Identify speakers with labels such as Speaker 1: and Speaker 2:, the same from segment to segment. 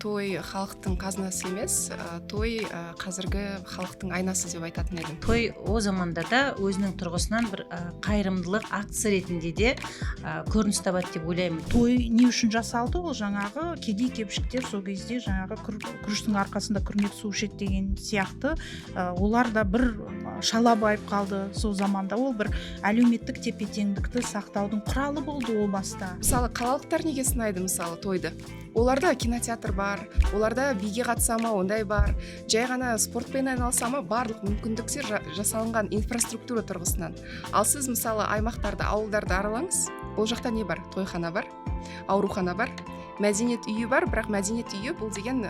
Speaker 1: той халықтың қазынасы емес, той қазіргі халықтың айнасы деп айтатын едім.
Speaker 2: Той о заманда да өзінің тұрғысынан бір қайырымдылық актісі ретінде де көрініс табады деп ойлаймын.
Speaker 3: Той не үшін жасалды? Ол жаңағы кедей кепшіктер сол кезде жаңағы күріштің арқасында күрмек су ішеді деген сияқты олар да бір шала байып қалды сол заманда. Ол бір әлеуметтік тепе-теңдікті сақтаудың құралы болды о баста.
Speaker 1: Мысалы, қалалықтар неге сынайды мысалы тойды? Оларда кинотеатр бар, оларда биге қатысама ондай бар, жай ғана спортпен айналысама барлық мүмкіндіктер жасалынған инфраструктура тұрғысынан. Ал сіз мысалы аймақтарды, ауылдарды аралаңыз, ол жақта не бар? Тойхана бар, аурухана бар, мәдениет үйі бар, бірақ мәдениет үйі бұл деген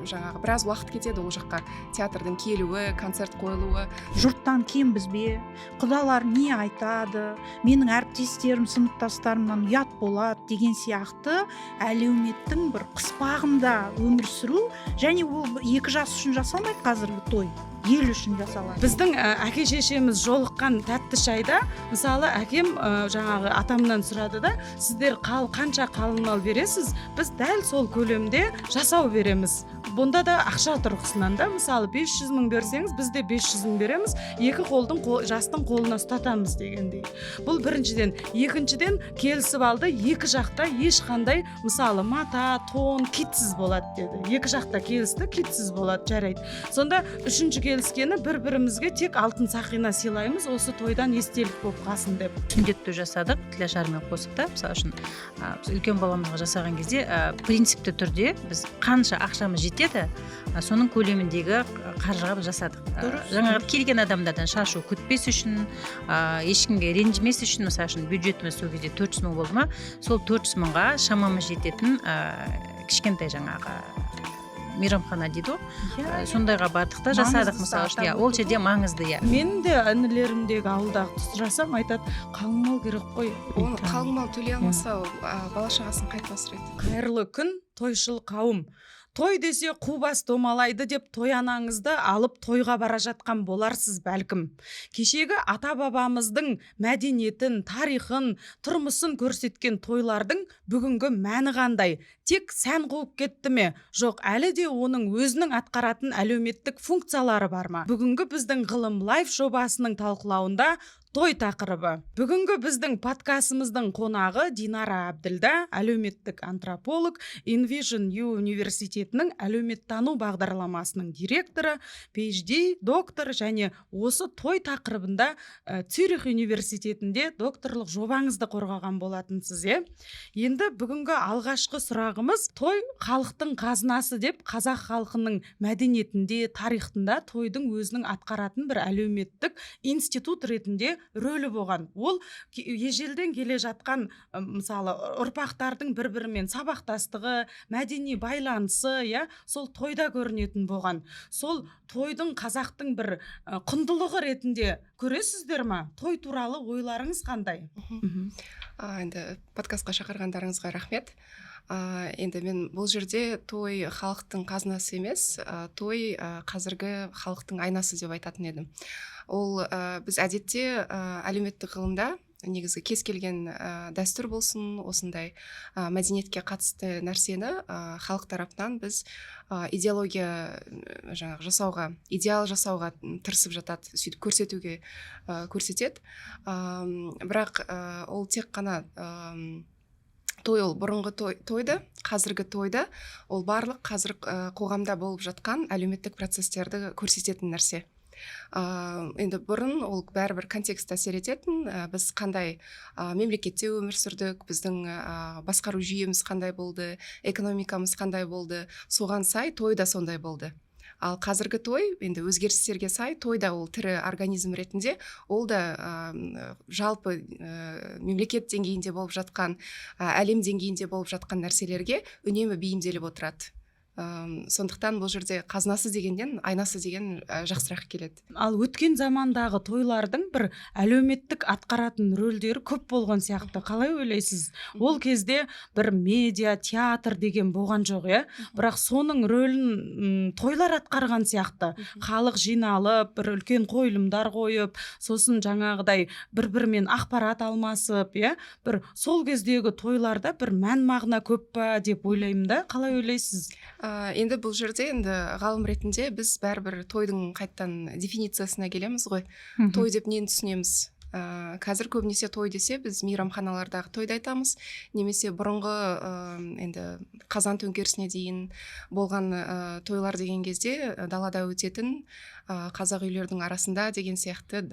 Speaker 1: жаңағы біраз уақыт кетеді ол жаққа. Театрдың келуі, концерт қойылуы.
Speaker 3: Жұрттан кембіз бе? Құдалар не айтады? Менің әріптестерім, сыныптастарымнан ұят болады деген сияқты әлеуметтің бір қыспағында өмір сүру, және ол екі жас үшін жасалмайды қазіргі той. Ел үшін жасалады.
Speaker 4: Біздің әке шешеміз жолыққан тәтті шайда, мысалы әкем жаңағы атамнан сұрады да, сіздер қанша қалың мал бересіз, біз дәл сол көлемде жасау береміз. Бұнда да ақша тұрғысынан да, мысалы 500 мың берсеңіз, біз де 500 мың береміз, екі жастың қолына ұстатамыз дегендей. Бұл біріншіден. Екіншіден келісіп алды, екі жақта ешқандай мысалы мата, тон, китсіз болады деді. Екі жақта келісті, китсіз болады, жарайды. Сонда үшінші келіскені бір-бірімізге тек алтын сақина сыйлаймыз, осы тойдан естелік болып қалсын деп.
Speaker 2: Сүндетті жасадық, тілашармен қосып та, мысалы үшін үлкен баламызға жасаған кезде принципті түрде біз қанша ақшамыз жетеді, соның көлеміндегі қаржыға біз жасадық. Жаңағы келген адамдардан шашу күтпес үшін, ешкімге ренжімес үшін, мысалы үшін бюджетіміз сол кезде 400 мың болды ма, сол 400 мыңға шамамыз жететін кішкентай жаңағы мейрамхана дейді ғой, сондайға бардық та жасадық мысалы үшін. Ол жерде маңызды.
Speaker 4: Мен де інілерімдегі ауылдағы сұрасам айтады, қалың мал керек қой.
Speaker 1: Оны қалың мал төлей алмаса, бала шағасын қайтып асырайды.
Speaker 4: Қайырлы күн, тойшыл қауым. Той десе қу бас домалайды деп той анаңызды алып тойға бара жатқан боларсыз бәлкім. Кешегі ата-бабамыздың мәдениетін, тарихын, тұрмысын көрсеткен тойлардың бүгінгі мәні қандай? Тек сән қуып кетті ме? Жоқ, әлі де оның өзінің атқаратын әлеуметтік функциялары бар ма? Бүгінгі біздің ғылым лайф жобасының талқылауында той тақырыбы. Бүгінгі біздің подкастымыздың қонағы Динара Әбділда, әлеуметтік антрополог, Envision U университетінің әлеуметтану бағдарламасының директоры, PhD, доктор және осы той тақырыбында Цюрих университетінде докторлық жобаңызды қорғаған болатынсыз. Енді бүгінгі алғашқы сұрағымыз, той халықтың қазынасы деп қазақ халқының мәдениетінде, тарихында тойдың өзінің атқаратын бір әлеуметтік институт ретінде рөлі болған. Ол ежелден келе жатқан мысалы ұрпақтардың бір-бірімен сабақтастығы, мәдени байланысы, сол тойда көрінетін болған. Сол тойдың қазақтың бір құндылығы ретінде көресіздер ма? Той туралы ойларыңыз қандай?
Speaker 1: Енді подкастқа шақырғандарыңызға рахмет. Енді мен бұл жерде той халықтың қазынасы емес, той қазіргі халықтың айнасы деп айтатын едім. Ол біз әдетте әлеуметтік ғылымда негізі кез келген дәстүр болсын, осындай мәдениетке қатысты нәрсені халық тарапынан біз идеология жасауға, идеал жасауға тырысып жатады, сөйтіп көрсетуге көрсетеді. Бірақ ол тек қана той, ол бұрынғы тойды, қазіргі тойды, ол барлық қазір қоғамда болып жатқан әлеуметтік процестерді көрсететін нәрсе. Енді бұрын ол бәрібір контекст әсер ететін, біз қандай мемлекетте өмір сүрдік, біздің басқару жүйеміз қандай болды, экономикамыз қандай болды, соған сай той да сондай болды. Ал қазіргі той, енді өзгерістерге сай, той да ол тірі организм ретінде, ол да жалпы мемлекет деңгейінде болып жатқан, әлем деңгейінде болып жатқан нәрселерге үнемі бейімделіп отырады. Сондықтан бұл жерде қазынасы дегеннен айнасы деген жақсырақ келеді.
Speaker 4: Ал өткен замандағы тойлардың бір әлеуметтік атқаратын рөлдері көп болған сияқты. Қалай ойлайсыз? Ол кезде бір медиа, театр деген болған жоқ, бірақ соның рөлін тойлар атқарған сияқты. Халық жиналып, бір үлкен қойылымдар қойып, сосын жаңағыдай бір-бірімен ақпарат алмасып, бір сол кездегі тойларда бір мән мағына көп па деп ойлаймын да. Қалай ойлайсыз?
Speaker 1: Енді бұл жерде енді ғалым ретінде біз бәрібір тойдың қайттан дефинициясына келеміз ғой. Той деп нені түсінеміз? Қазір көбінесе той десе біз мейрамханалардағы тойды айтамыз, немесе бұрынғы енді қазан төңкерісіне дейін болған тойлар деген кезде далада өтетін қазақ үйлердің арасында деген сияқты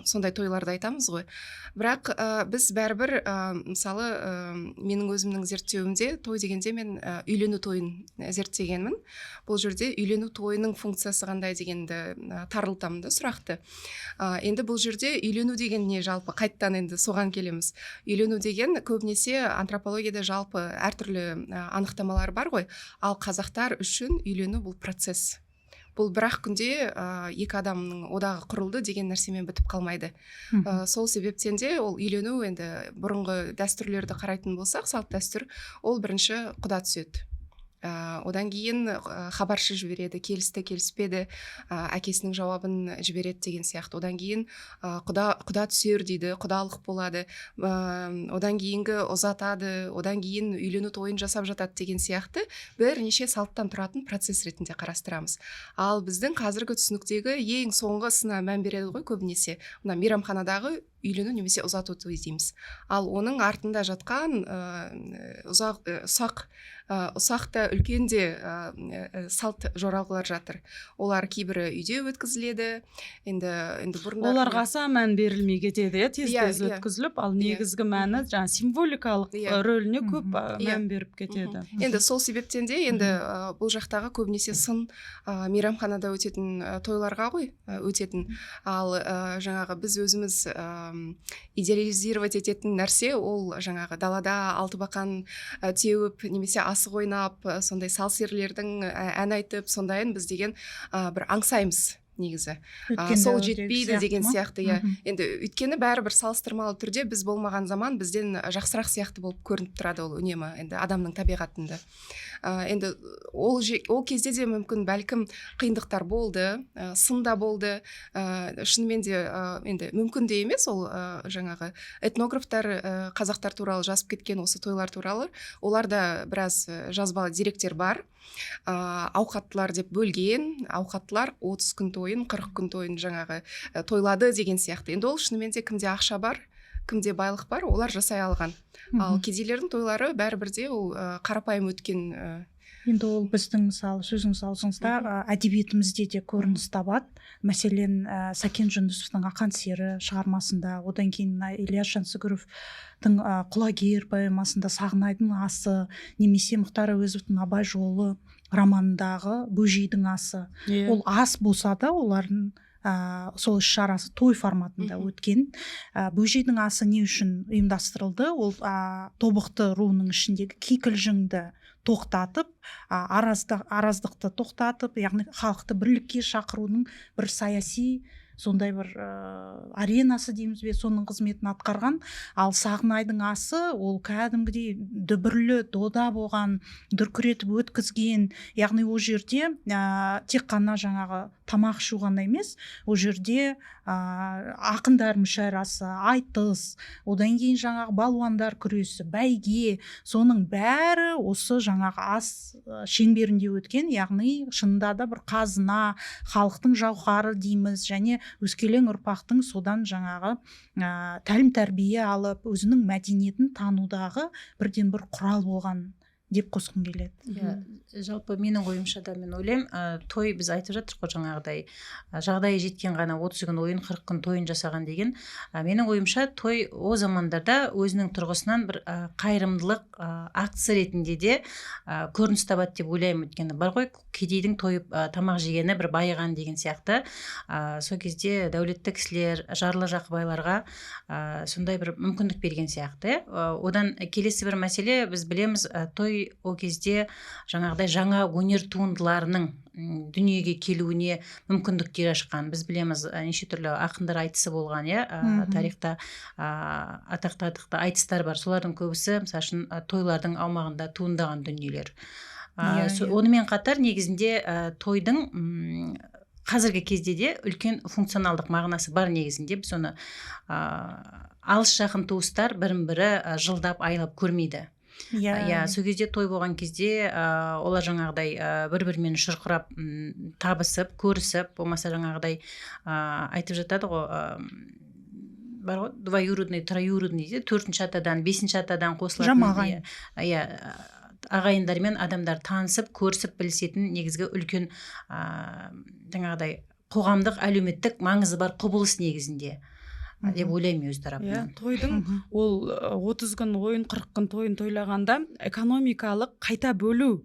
Speaker 1: сондай тойларды айтамыз ғой. Бірақ біз бәрібір мысалы менің өзімнің зерттеуімде той дегенде мен үйлену тойын зерттегенмін. Бұл жерде үйлену тойының функциясы қандай дегенді тарылтамын да сұрақты. Енді бұл жерде үйлену деген не жалпы қайттан енді соған келеміз. Үйлену деген көбінесе антропологияда жалпы әртүрлі анықтамалар бар ғой, ал қазақтар үшін үйлену бұл процесс. Бұл бір-ақ күнде екі адамның одағы құрылды деген нәрсемен бітіп қалмайды. Сол себептен де ол үйлену енді бұрынғы дәстүрлерді қарайтын болсақ, салт дәстүр, ол бірінші құда түседі. Одан кейін хабаршы жібереді, келісті, келіспеді, әкесінің жауабын жібереді деген сияқты. Одан кейін құда түсер дейді, құдалық болады. Одан кейінгі ұзатады, одан кейін үйлену тойын жасап жатады деген сияқты бірнеше салттан тұратын процесс ретінде қарастырамыз. Ал біздің қазіргі түсініктегі ең соңғысына мән береді ғой көбінесе. Мына мейрамханадағы үйлену немесе ұзату той дейміз. Ал оның артында жатқан ұсақ та үлкен де салт жоралғылар жатыр. Олар кейбірі үйде өткізіледі. Енді бұрында
Speaker 4: оларға аса мән берілмей кетеді, тез өткізіліп, ал негізгі мәні жаңа символикалық рөліне көп мән беріп кетеді.
Speaker 1: Енді сол себептен де енді бұл жақтағы көбінесе сын мейрамханада өтетін тойларға ғой өтетін. Ал жаңағы біз өзіміз идеализировать ететін нәрсе ол жаңағы далада алтыбақан теуіп немесе асық ойнап сондай сал-серілердің ән айтып сондайын біз деген бір аңсаймыз негізі. Сол жетпейді деген сияқты. Енді өйткені бәрібір салыстырмалы түрде біз болмаған заман бізден жақсырақ сияқты болып көрініп тұрады ол үнемі енді адамның табиғатында. Енді ол кезде де мүмкін бәлкім қиындықтар болды, сын да болды. Шынымен де енді мүмкін де емес, ол жаңағы этнографтар қазақтар туралы жазып кеткен осы тойлар туралы, оларда біраз жазбалы деректер бар. Ауқаттылар деп бөлген, ауқаттылар 30 күн тойын, 40 күн тойын жаңағы тойлады деген сияқты. Енді ол шынымен де кімде ақша бар, кімде байлық бар, олар жасай алған. Ал кедейлердің тойлары бәрібірде ол қарапайым өткен.
Speaker 3: Енді ол біздің мысалы сөзіңіз аузыңызда әдебиетімізде де көрініс табады. Мәселен, Сәкен Жүнісовтың Ақан сері шығармасында, одан кейін Ілияс Жансүгіровтің Құлагер поэмасында Сағынайдың асы, немесе Мұхтар Әуезовтің Абай жолы романындағы Бөжейдің асы. Ол ас болса да олардың сол іс-шарасы той форматында өткен. Бөжейдің асы не үшін ұйымдастырылды? Ол Тобықты руының ішіндегі кикілжіңді тоқтатып, араздықты тоқтатып, яғни халықты бірлікке шақырудың бір саяси сондай бір аренасы дейміз бе, соның қызметін атқарған. Ал Сағынайдың асы ол кәдімгідей дүбірлі дода болған, дүркіретіп өткізген. Яғни ол жерде тек қана жаңағы тамақ ішу ғана емес, ол жерде ақындар мүшәйрасы, айтыс, одан кейін жаңағы балуандар күресі, бәйге, соның бәрі осы жаңағы ас шеңберінде өткен. Яғни шынында да бір қазына, халықтың жауһары дейміз, және өскелең ұрпақтың содан жаңағы тәлім тәрбие алып өзінің мәдениетін танудағы бірден бір құрал болған деп қосқым келеді.
Speaker 2: Жалпы менің ойымша да мен ойлаймын, той біз айтып жатырмыз ғой жаңағыдай жағдайы жеткен ғана 30 күн ойын 40 күн тойын жасаған деген. Менің ойымша той о замандарда өзінің тұрғысынан бір қайырымдылық актісі ретінде де көрініс табады деп ойлаймын. Өйткені бар ғой кедейдің тойып тамақ жегені бір байыған деген сияқты. Сол кезде дәулетті кісілер, жарлы жақыбайларға сондай бір мүмкіндік берген сияқты. Одан келесі бір мәселе, біз білеміз, той о кезде жаңағыдай жаңа өнер туындыларының дүниеге келуіне мүмкіндіктер ашқан. Біз білеміз, неше түрлі ақындар айтысы болған, тарихта атақты айтыстар бар. Солардың көбісі мысалы үшін тойлардың аумағында туындаған дүниелер. Онымен қатар негізінде тойдың қазіргі кезде де үлкен функционалдық мағынасы бар. Негізінде біз оны алыс жақын туыстар бірін бірі жылдап айлап көрмейді. иә сол кезде той болған кезде олар жаңағыдай бір бірімен шұрқырап табысып көрісіп, болмаса жаңағыдай айтып жатады ғой, бар ғой, двоюродный, троюродный дейді, 4-ші атадан 5-ші атадан қосылатын.
Speaker 3: Жамағайын.
Speaker 2: Иә, ағайындармен адамдар танысып көрісіп білісетін негізгі үлкен жаңағыдай қоғамдық әлеуметтік маңызы бар құбылыс негізінде деп ойлаймын өз тарапымнан.
Speaker 4: Тойдың ол 30 күн ойын 40 күн тойын тойлағанда экономикалық қайта бөлу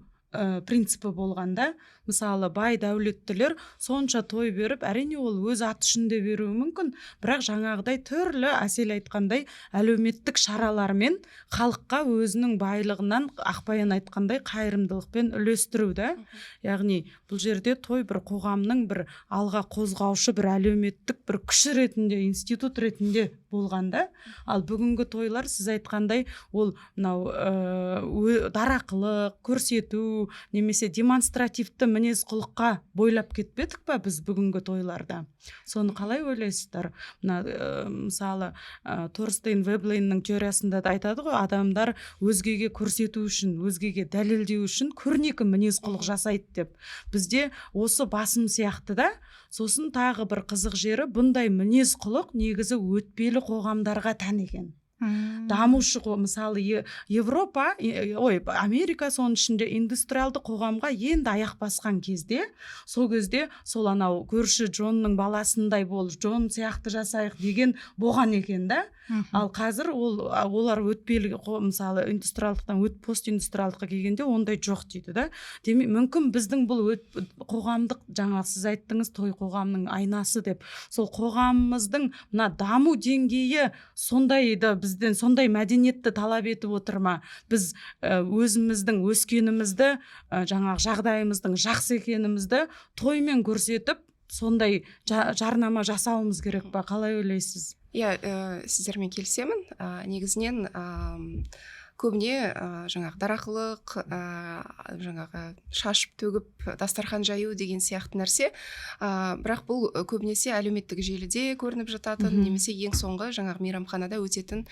Speaker 4: принципі болғанда, мысалы бай дәулеттілер сонша той беріп, әрине ол өз аты үшінде беруі мүмкін, бірақ жаңағыдай түрлі әсел айтқандай әлеуметтік шаралармен халыққа өзінің байлығынан ақбаян айтқандай қайырымдылықпен үлестіруді. Яғни бұл жерде той бір қоғамның бір алға қозғаушы бір әлеуметтік бір күш ретінде, институт ретінде болғанда, ал бүгінгі тойлар сіз айтқандай ол мынау дарақылық көрсету немесе демонстративті мінез құлыққа бойлап кетпедік па біз бүгінгі тойларда? Соны қалай ойлайсыздар? Мысалы Торстейн Веблейннің теориясында да айтады ғой, адамдар өзгеге көрсету үшін, өзгеге дәлелдеу үшін көрнекі мінез құлық жасайды деп. Бізде осы басым сияқты да. Сосын тағы бір қызық жері, бұндай мінез құлық негізі өтпелі қоғамдарға тән екен. Дамушы мысалы Европа, Америка соның ішінде индустриалды қоғамға енді аяқ басқан кезде, сол кезде сол анау көрші Джонның баласындай бол, Джон сияқты жасайық деген болған екен да. Ал қазір олар өтпелі, мысалы индустриалдықтан постиндустриалдыққа келгенде ондай жоқ дейді да. Демек, мүмкін біздің бұл қоғамдық, жаңа сіз айттыңыз, той қоғамның айнасы деп. Сол қоғамымыздың мына даму деңгейі сондайды, бізден сондай мәдениетті талап етіп отыр ма? Біз өзіміздің өскенімізді, жаңағы жағдайымыздың жақсы екенімізді тоймен көрсетіп, сондай жарнама жасауымыз керек па? Қалай ойлайсыз?
Speaker 1: Иә, сіздермен келісемін. Негізінен көбіне жаңағы дарақылық, жаңағы шашып төгіп дастархан жаю деген сияқты нәрсе, бірақ бұл көбінесе әлеуметтік желіде көрініп жататын, немесе ең соңғы жаңағы мейрамханада өтетін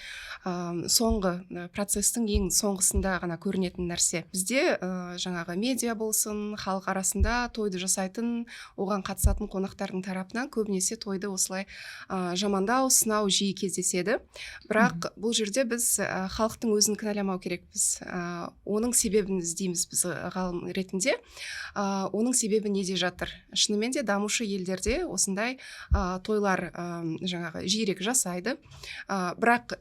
Speaker 1: соңғы процестің ең соңғысында ғана көрінетін нәрсе. Бізде жаңағы медиа болсын, халық арасында тойды жасайтын, оған қатысатын қонақтардың тарапынан көбінесе тойды осылай жамандау, сынау жиі кездеседі. Бірақ бұл жерде біз халықтың өзін кінәламау керекпіз. Оның себебін іздейміз біз ғалым ретінде. Оның себебі неде жатыр? Шынымен де дамушы елдерде осындай тойлар жаңағы жиірек жасайды. Бірақ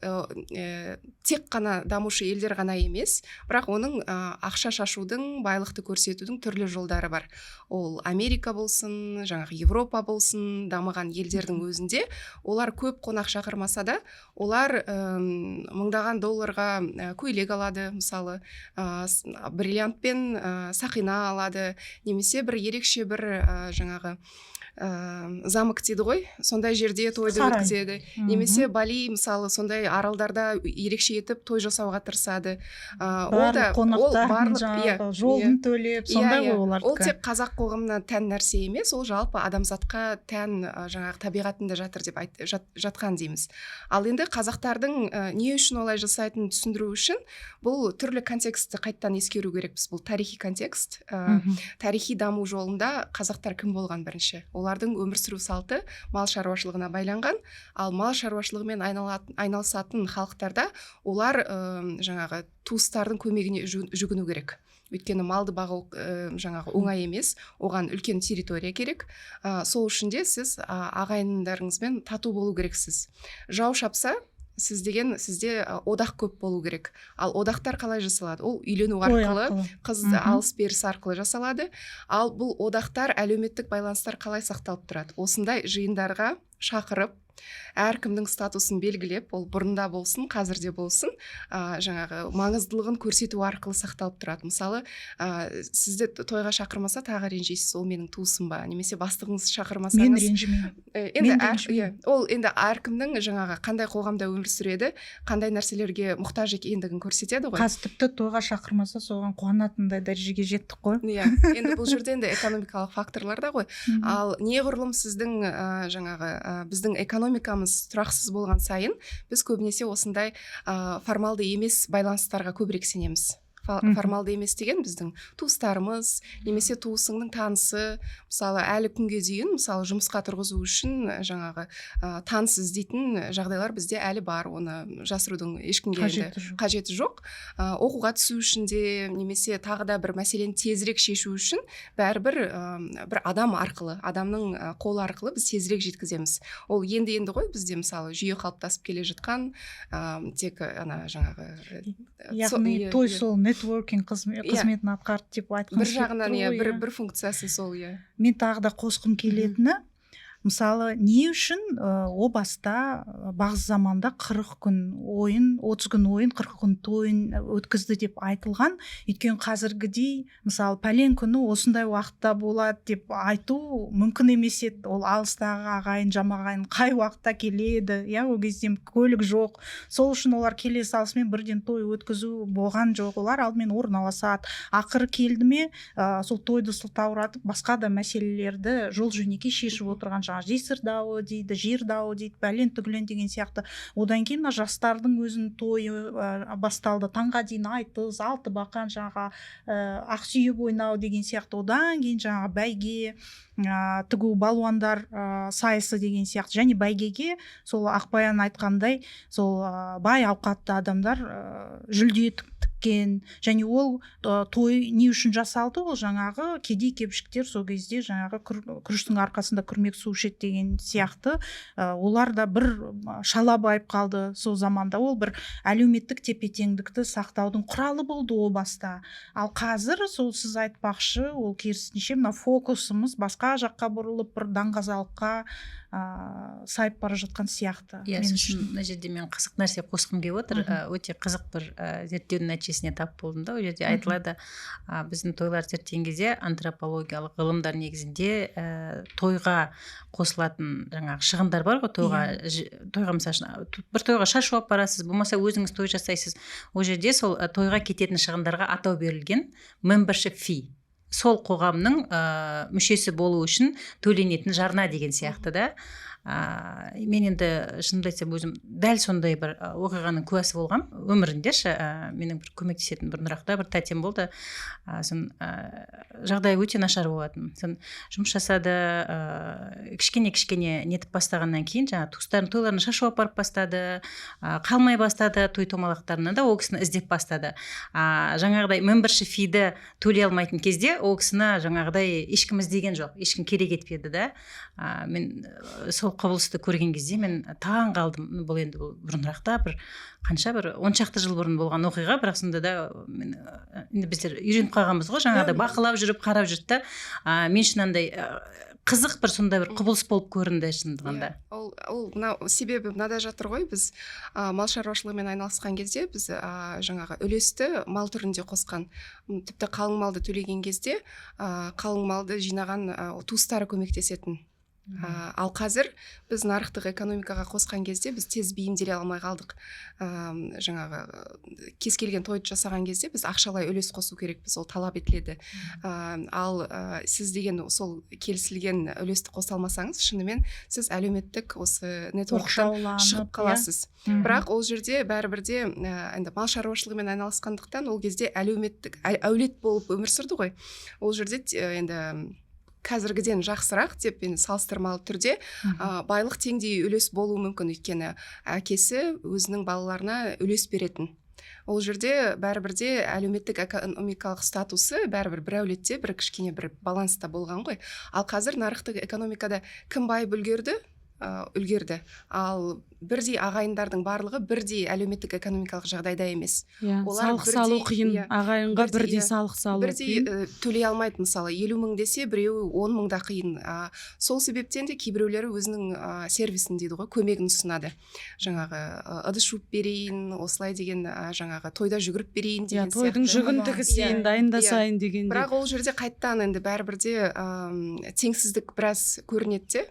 Speaker 1: тек қана дамушы елдер ғана емес, бірақ оның ақша шашудың, байлықты көрсетудің түрлі жолдары бар. Ол Америка болсын, жаңағы Европа болсын, дамыған елдердің өзінде олар көп қонақ шақырмаса да, олар мыңдаған долларға көйлек алады, мысалы бриллиантпен сақина алады, немесе бір ерекше бір жаңағы замок дейді ғой, сондай жерде тойды өткізеді. Немесе Бали, мысалы, сондай аралдарда ерекше етіп той жасауға тырысады.
Speaker 3: Барлық қонақтар жолын төлеп, сондай ғой олардікі.
Speaker 1: Ол тек қазақ қоғамына тән нәрсе емес, ол жалпы адамзатқа тән жаңағы табиғатында жатыр деп жатқан дейміз. Ал енді қазақтардың не үшін олай жасайтынын түсіндіру үшін бұл түрлі контекстті қайттан ескеру керекпіз. Бұл тарихи контекст, тарихи даму жолында қазақтар кім болған бірінші? Олардың өмір сүру салты мал шаруашылығына байланған, ал мал шаруашылығымен айналысатын халықтарда олар жаңағы туыстардың көмегіне жүгіну керек. Өйткені малды бағу жаңағы оңай емес, оған үлкен территория керек. Сол үшін де сіз ағайындарыңызбен тату болу керексіз. Жау шапса, сізде одақ көп болу керек. Ал одақтар қалай жасалады? Ол үйлену арқылы, қыз алыс беріс арқылы жасалады. Ал бұл одақтар, әлеуметтік байланыстар қалай сақталып тұрады? Осындай жиындарға шақырып, әркімнің статусын белгілеп, ол бұрында болсын, қазірде болсын, жаңағы маңыздылығын көрсету арқылы сақталып тұрады. Мысалы, сізді тойға шақырмаса, тағы ренжейсіз, ол менің туысым ба, немесе бастығыңыз шақырмасаңыз.
Speaker 3: Мен ренжімеймін.
Speaker 1: Ол енді әркімнің жаңағы қандай қоғамда өмір сүреді, қандай нәрселерге мұқтаж екендігін көрсетеді ғой.
Speaker 3: Қазір тіпті тойға шақырмаса, соған қуанатындай дәрежеге жеттік қой.
Speaker 1: Иә, енді бұл жерде енді экономикалық факторлар да ғой. Ал неғұрлым сіздің жаңағы біздің экономикалық экономикамыз тұрақсыз болған сайын біз көбінесе осындай формалды емес байланыстарға көбірек сенеміз. Формалды емес деген біздің туыстарымыз немесе туысыңның танысы, мысалы әлі күнге дейін мысалы жұмысқа тұрғызу үшін жаңағы таныс іздейтін жағдайлар бізде әлі бар, оны жасырудың ешкімге қажеті жоқ. Оқуға түсу үшін де немесе тағы да бір мәселені тезірек шешу үшін бәрібір бір адам арқылы, адамның қолы арқылы біз тезірек жеткіземіз. Ол енді ғой бізде мысалы жүйе қалыптасып келе жатқан, тек ана жаңағы
Speaker 3: яғни той сол нетворкинг қызметін атқарды деп айтқан.
Speaker 1: Бір жағынан бір функциясы сол.
Speaker 3: Мен тағы да қосқым келетіні, мысалы не үшін о баста бағзы заманда 40 күн ойын, 30 күн ойын, 40 күн тойын өткізді деп айтылған. Өйткені қазіргідей мысалы пәлен күні осындай уақытта болады деп айту мүмкін емес еді. Ол алыстағы ағайын жамағайын қай уақытта келеді, ол кезде көлік жоқ. Сол үшін олар келе салысымен бірден той өткізу болған жоқ. Олар алдымен орналасады. Ақыры келді ме сол тойды сылтауратып басқа да мәселелерді жол жөнекей шешіп отырған жесір дауы дейді, жер дауы дейді, бәлен түгілен деген сияқты. Одан кейін жастардың өзінің тойы басталды. Таңға дейін айтыс, алты бақан жаңа ақсүйек ойнау деген сияқты. Одан кейін жаңа бәйге, тігу, балуандар сайысы деген сияқты. Және бәйгеге сол Ақбаян айтқандай сол бай ауқатты адамдар жүлде тіккен. Және ол той не үшін жасалды? Ол жаңағы кедей кепшіктер сол кезде жаңағы күріштің арқасында күрмек су ішеді деген сияқты. Олар да бір шала байып қалды сол заманда. Ол бір әлеуметтік тепе-теңдікті сақтаудың құралы болды о баста. Ал қазір сол сіз айтпақшы, ол керісінше мына фокусымыз басқа жаққа бұрылып бір даңғазалыққа сайып бара жатқан сияқты.
Speaker 2: Мына жерде мен қызық нәрсе қосқым келіп отыр. Өте қызық бір зерттеудің нәтижесіне тап болдым да. Ол жерде айтылады, біздің тойлар зерттеген кезде антропологиялық ғылымдар негізінде тойға қосылатын жаңағы шығындар бар ғой, тойға мысалы бір тойға шашу алып барасыз, болмаса өзіңіз той жасайсыз. Ол жерде сол тойға кететін шығындарға атау берілген membership fee. Сол қоғамның мүшесі болу үшін төленетін жарна деген сияқты да. Мен енді шынымды айтсам өзім дәл сондай бір оқиғаның куәсі болғам өмірінде. Менің бір көмектесетін бір нұрақта бір тәтем болды. Жағдай өте нашар болатын. Жұмыс жасады, кішкене нетіп бастағаннан кейін жаңа туыстарын тойларына шашу апарып бастады, қалмай бастады, той томалақтарына да ол кісіні іздеп бастады. Жаңағыдай membership fee-ді төлей алмайтын кезде ол кісіні жаңағыдай ешкім іздеген жоқ, ешкім керек етпеді да. Мен сол құбылысты көрген кезде мен таң қалдым. Бұл енді бұрынырақта бір қанша бір 10 шақты жыл бұрын болған оқиға, бірақ сонда да енді біздер үйреніп қалғанбыз ғой, жаңағыдай бақылап жүріп қарап жүрді. Мен үшін андай қызық бір сондай бір құбылыс болып көрінді шындығында.
Speaker 1: Ол себебі мынада жатыр ғой, біз мал шаруашылығымен айналысқан кезде біз жаңағы үлесті мал түрінде қосқан. Тіпті қалың малды төлеген кезде қалың малды жинаған туыстары көмектесетін. Ал қазір біз нарықтық экономикаға қосқан кезде біз тез бейімделе алмай қалдық. Жаңағы кез келген тойды жасаған кезде біз ақшалай үлес қосу керекпіз, ол талап етіледі. Ал сіз деген сол келісілген үлесті қоса алмасаңыз, шынымен сіз әлеуметтік осы нетворктан шығып қаласыз. Бірақ ол жерде бәрібірде енді мал шаруашылығымен айналысқандықтан ол кезде әлеуметтік әулет болып өмір сүрді ғой. Ол жерде енді қазіргіден жақсырақ деп салыстырмалы түрде байлық теңдей үлес болуы мүмкін, өйткені әкесі өзінің балаларына үлес беретін. Ол жерде бәрібірде әлеуметтік экономикалық статусы бәрібір бір әулетте бір кішкене бір баланста болған ғой. Ал қазір нарықтық экономикада кім байып үлгерді, ал бірдей ағайындардың барлығы бірдей әлеуметтік экономикалық жағдайда емес.
Speaker 4: Салық салу қиын, ағайынға бірдей салық салу қиын.
Speaker 1: Бірдей төлей алмайды, мысалы 50 мың десе біреуі 10 мыңда қиын. Сол себептен де кейбіреулері өзінің сервисін дейді ғой, көмегін ұсынады. Жаңағы ыдыс жуып берейін, осылай деген жаңағы тойда жүгіріп берейін деген сияқты.
Speaker 4: Тойдың жүгін тігісейін, дайындасайын деген.
Speaker 1: Бірақ ол жерде қайттан енді бәрібірде теңсіздік біраз көрінеді де.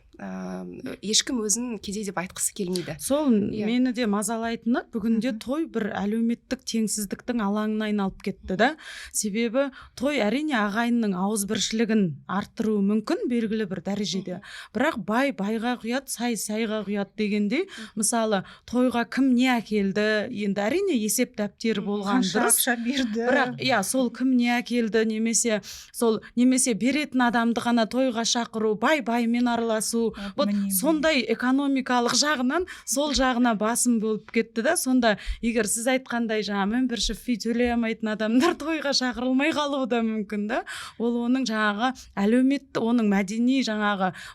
Speaker 1: Ешкім өзін кедей деп айтқысы келмейді.
Speaker 4: сол
Speaker 1: Иә.
Speaker 4: мені де мазалайтыны бүгінде той бір әлеуметтік теңсіздіктің алаңына айналып кетті да. Себебі той әрине ағайынның ауызбіршілігін арттыруы мүмкін белгілі бір дәрежеде. Бірақ бай байға құяды, сай сайға құяды дегенде, мысалы тойға кім не әкелді, енді әрине есеп дәптері болған
Speaker 3: қанша
Speaker 4: дұрыс.
Speaker 3: ақша берді.
Speaker 4: Бірақ сол кім не әкелді, немесе беретін адамды ғана тойға шақыру, баймен араласу, сондай экономикалық жағынан сол жағына басым болып кетті да. Сонда егер сіз айтқандай мембершіп фи төлей алмайтын адамдар тойға шақырылмай қалуы да мүмкін да. Ол оның жаңағы әлеумет, оның мәдени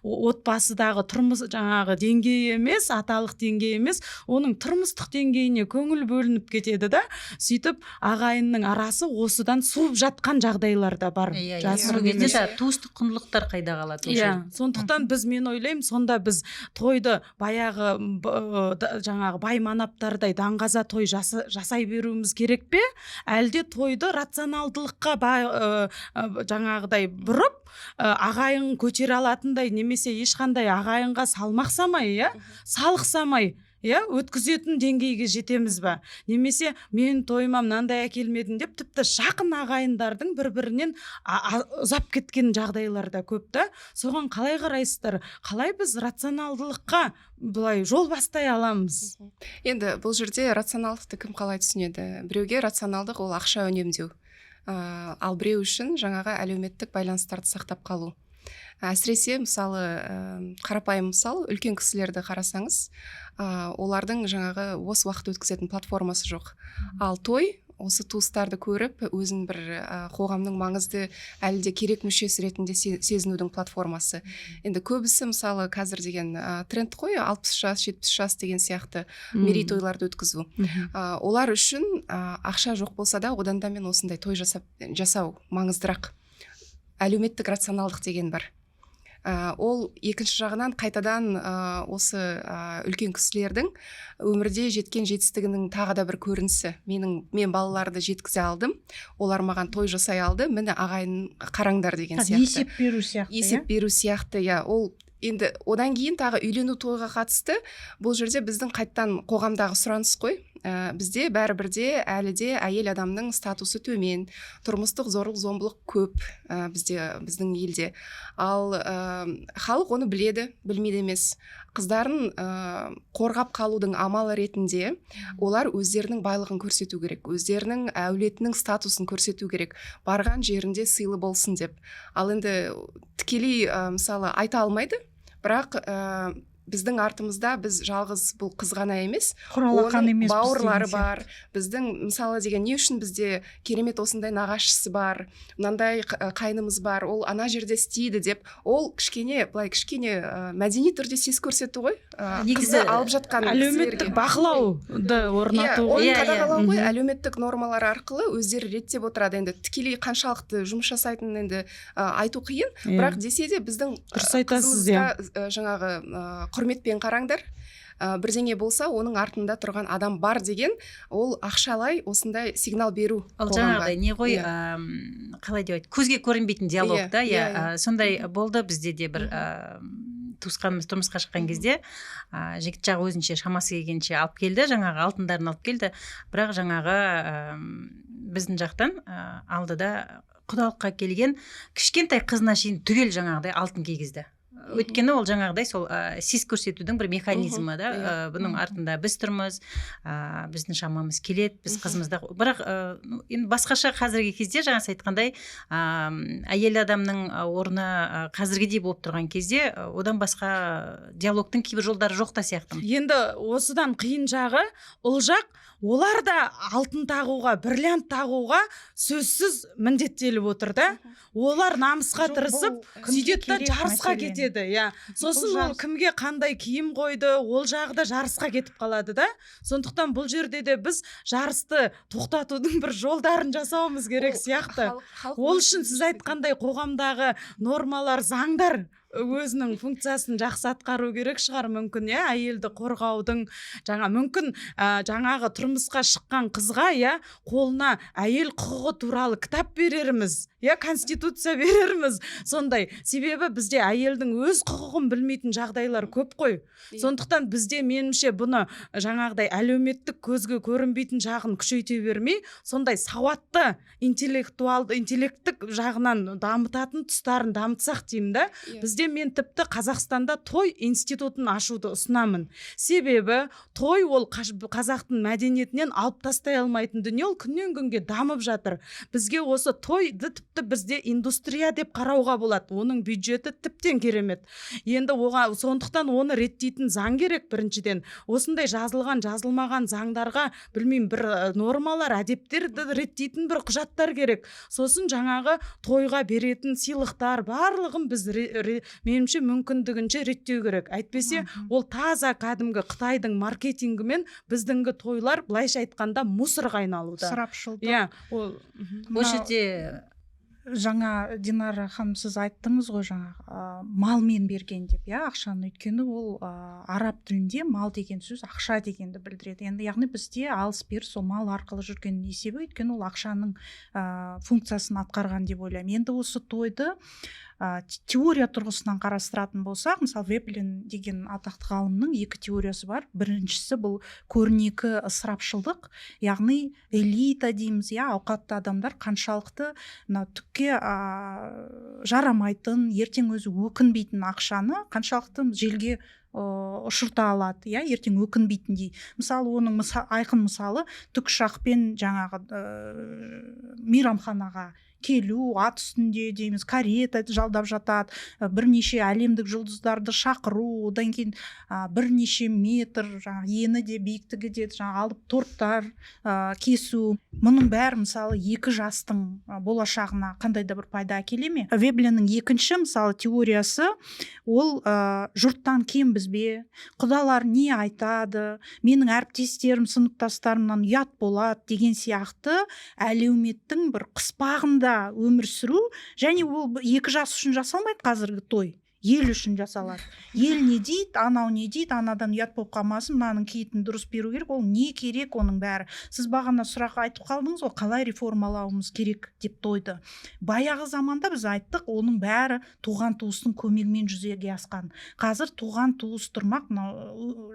Speaker 4: отбасыдағы тұрмыс деңгейі емес, аталық деңгейі емес, оның тұрмыстық деңгейіне көңіл бөлініп кетеді да. Сөйтіп ағайынның арасы осыдан суып жатқан жағдайлар да бар.
Speaker 2: Жасыру кезде туыстық құндылықтар қайда қалады?
Speaker 4: Сондықтан мен ойлаймын, сонда біз тойды баяғы бай манаптардай даңғаза той жасай беруіміз керек пе? Әлде тойды рационалдылыққа бұрып, ағайын көтере алатындай, немесе ешқандай ағайынға салмақ самай, салық самай өткізетін деңгейге жетеміз ба? Немесе мен тойыма мынандай әкелмедім деп тіпті жақын ағайындардың бір-бірінен ұзап кеткен жағдайлар да көп та. Соған қалай қарайсыздар? Қалай біз рационалдылыққа бұлай жол бастай аламыз?
Speaker 1: Енді бұл жерде рационалдықты кім қалай түсінеді? Біреуге рационалдық ол ақша үнемдеу, ал біреу үшін жаңағы әлеуметтік байланыстарды сақтап қалу. Әсіресе мысалы қарапайым мысал, үлкен кісілерді қарасаңыз, олардың жаңағы бос уақыт өткізетін платформасы жоқ. Ал той осы туыстарды көріп, өзін бір қоғамның маңызды әлі де керек мүшесі ретінде сезінудің платформасы. Енді көбісі мысалы қазір деген тренд қой, 60 жас, 70 жас деген сияқты мерейтойларды өткізу. Олар үшін ақша жоқ болса да, одан да мен осындай той жасау маңыздырақ. Әлеуметтік рационалдық деген бар. Ол екінші жағынан қайтадан осы үлкен кісілердің өмірде жеткен жетістігінің тағы да бір көрінісі. Мен балаларды жеткізе алдым, олар маған той жасай алды, міне ағайын қараңдар деген сияқты. Есеп беру сияқты. Ол енді одан кейін тағы үйлену тойға қатысты, бұл жерде біздің қайттан қоғамдағы сұраныс қой. Бізде бәрібірде әлі де әйел адамның статусы төмен, тұрмыстық зорлық-зомбылық көп біздің елде. Ал халық оны біледі, білмейді емес. Қыздарын қорғап қалудың амалы ретінде олар өздерінің байлығын көрсету керек, өздерінің әулетінің статусын көрсету керек, барған жерінде сыйлы болсын деп. Ал енді тікелей мысалы айта алмайды, бірақ біздің артымызда біз жалғыз бұл қыз ғана емес, оның бауырлары бар. Біздің мысалы деген не үшін бізде керемет осындай нағашысы бар, мынандай қайнымыз бар, ол ана жерде істейді деп, ол кішкене мәдени түрде сес көрсету ғой. Қызды алып жатқан
Speaker 4: әлеуметтік бақылауды орнату.
Speaker 1: Оны қадағалау ғой, әлеуметтік нормалар арқылы өздері реттеп отырады. Енді тікелей қаншалықты жұмыс жасайтынын енді айту қиын, бірақ десе де біздің қызымызға жаңағы құрметпен қараңдар, бірдеңе болса оның артында тұрған адам бар деген, ол ақшалай осындай сигнал беру.
Speaker 2: Ол жаңағыдай не ғой, қалай деп айтты, көзге көрінбейтін диалог да, сондай болды бізде де бір туысқанымыз тұрмысқа шыққан кезде жігіт жағы өзінше шамасы келгенше алып келді, жаңағы алтындарын алып келді, бірақ жаңағы біздің жақтан алдыда құдалыққа келген кішкентай қызына шейін түгел жаңағыдай алтын кигізді. Өйткені ол жаңағыдай сол сес көрсетудің бір механизмі да, бұның артында біз тұрмыз, біздің шамамыз келеді, біз қызымызда. Бірақ басқаша қазіргі кезде жаңа айтқандай әйел адамның орны қазіргідей болып тұрған кезде одан басқа диалогтың кейбір жолдары жоқ та сияқты.
Speaker 4: Енді осыдан қиын жағы, ұл жақ олар да алтын тағуға, бриллиант тағуға сөзсіз міндеттеліп отыр да. Олар намысқа тырысып, сөйтеді да жарысқа кетеді. Сосын ол кімге қандай киім қойды, ол жағы да жарысқа кетіп қалады да. Сондықтан бұл жерде де біз жарысты тоқтатудың бір жолдарын жасауымыз керек сияқты. Ол үшін сіз айтқандай қоғамдағы нормалар, заңдар өзінің функциясын жақсы атқару керек шығар мүмкін, иә, әйелді қорғаудың мүмкін жаңағы тұрмысқа шыққан қызға, иә, қолына әйел құқығы туралы кітап берерміз, иә, конституция берерміз. Сондай, себебі бізде әйелдің өз құқығын білмейтін жағдайлар көп қой. Сондықтан бізде меніңше бұны жаңағыдай әлеуметтік көзге көрінбейтін жағын күшейте бермей, сондай сауатты интеллекттік жағынан дамытатын тұстарын дамытсақ деймін да. Бізде мен тіпті Қазақстанда той институтын ашуды ұсынамын. Себебі той ол қазақтың мәдениетінен алып тастай алмайтын дүние, ол күннен күнге дамып жатыр. Бізге осы тойды тіпті бізде индустрия деп қарауға болады. Оның бюджеті тіптен керемет. Енді сондықтан оны реттейтін заң керек біріншіден. Осындай жазылмаған заңдарға білмеймін бір нормалар, әдептерді реттейтін бір құжаттар керек. Сосын жаңағы тойға беретін сыйлықтар барлығын біз меніңше мүмкіндігінше реттеу керек. Әйтпесе ол таза кәдімгі Қытайдың маркетингімен біздіңгі тойлар былайша айтқанда мусорға айналуда.
Speaker 3: Ысырапшылдық.
Speaker 4: Иә,
Speaker 2: ол жерде
Speaker 3: жаңа Динара ханым сіз айттыңыз ғой жаңа малмен берген деп, иә, ақшаны. Өйткені ол араб тілінде мал деген сөз ақша дегенді білдіреді. Енді яғни бізде алыс беріс сол мал арқылы жүрген есебі, өйткені ол ақшаның функциясын атқарған деп ойлаймын. Енді осы тойды теория тұрғысынан қарастыратын болсақ, мысалы Веблин деген атақты ғалымның екі теориясы бар. Біріншісі бұл көрнекі ысырапшылдық, яғни элита дейміз, иә, ауқатты адамдар қаншалықты түкке жарамайтын, ертең өзі өкінбейтін ақшаны қаншалықты желге ұшырта алады, иә, ертең өкінбейтіндей. Мысалы оның айқын мысалы тікұшақпен жаңағы мейрамханаға келу, ат үстінде дейміз, карета жалдап жатады, бірнеше әлемдік жұлдыздарды шақыру, одан кейін бірнеше метр ені де биіктігі де алып торттар кесу. Мұның бәрі мысалы екі жастың болашағына қандай да бір пайда әкеле ме? Веблиннің екінші мысалы теориясы ол жұрттан кембіз бе, құдалар не айтады, менің әріптестерім сыныптастарымнан ұят болады деген сияқты әлеуметтің бір қыспағында өмір сүру. Және ол екі жас үшін жасалмайды қазіргі той, ел үшін жасалады. Ел не дейді, анау не дейді, анадан ұят болып қалмасын, мынаның киітін дұрыс беру керек. Ол не керек оның бәрі? Сіз бағана сұрақ айтып қалдыңыз ғой, қалай реформалауымыз керек деп тойды. Баяғы заманда біз айттық, оның бәрі туған туыстың көмегімен жүзеге асқан. Қазір туған туыс тұрмақ,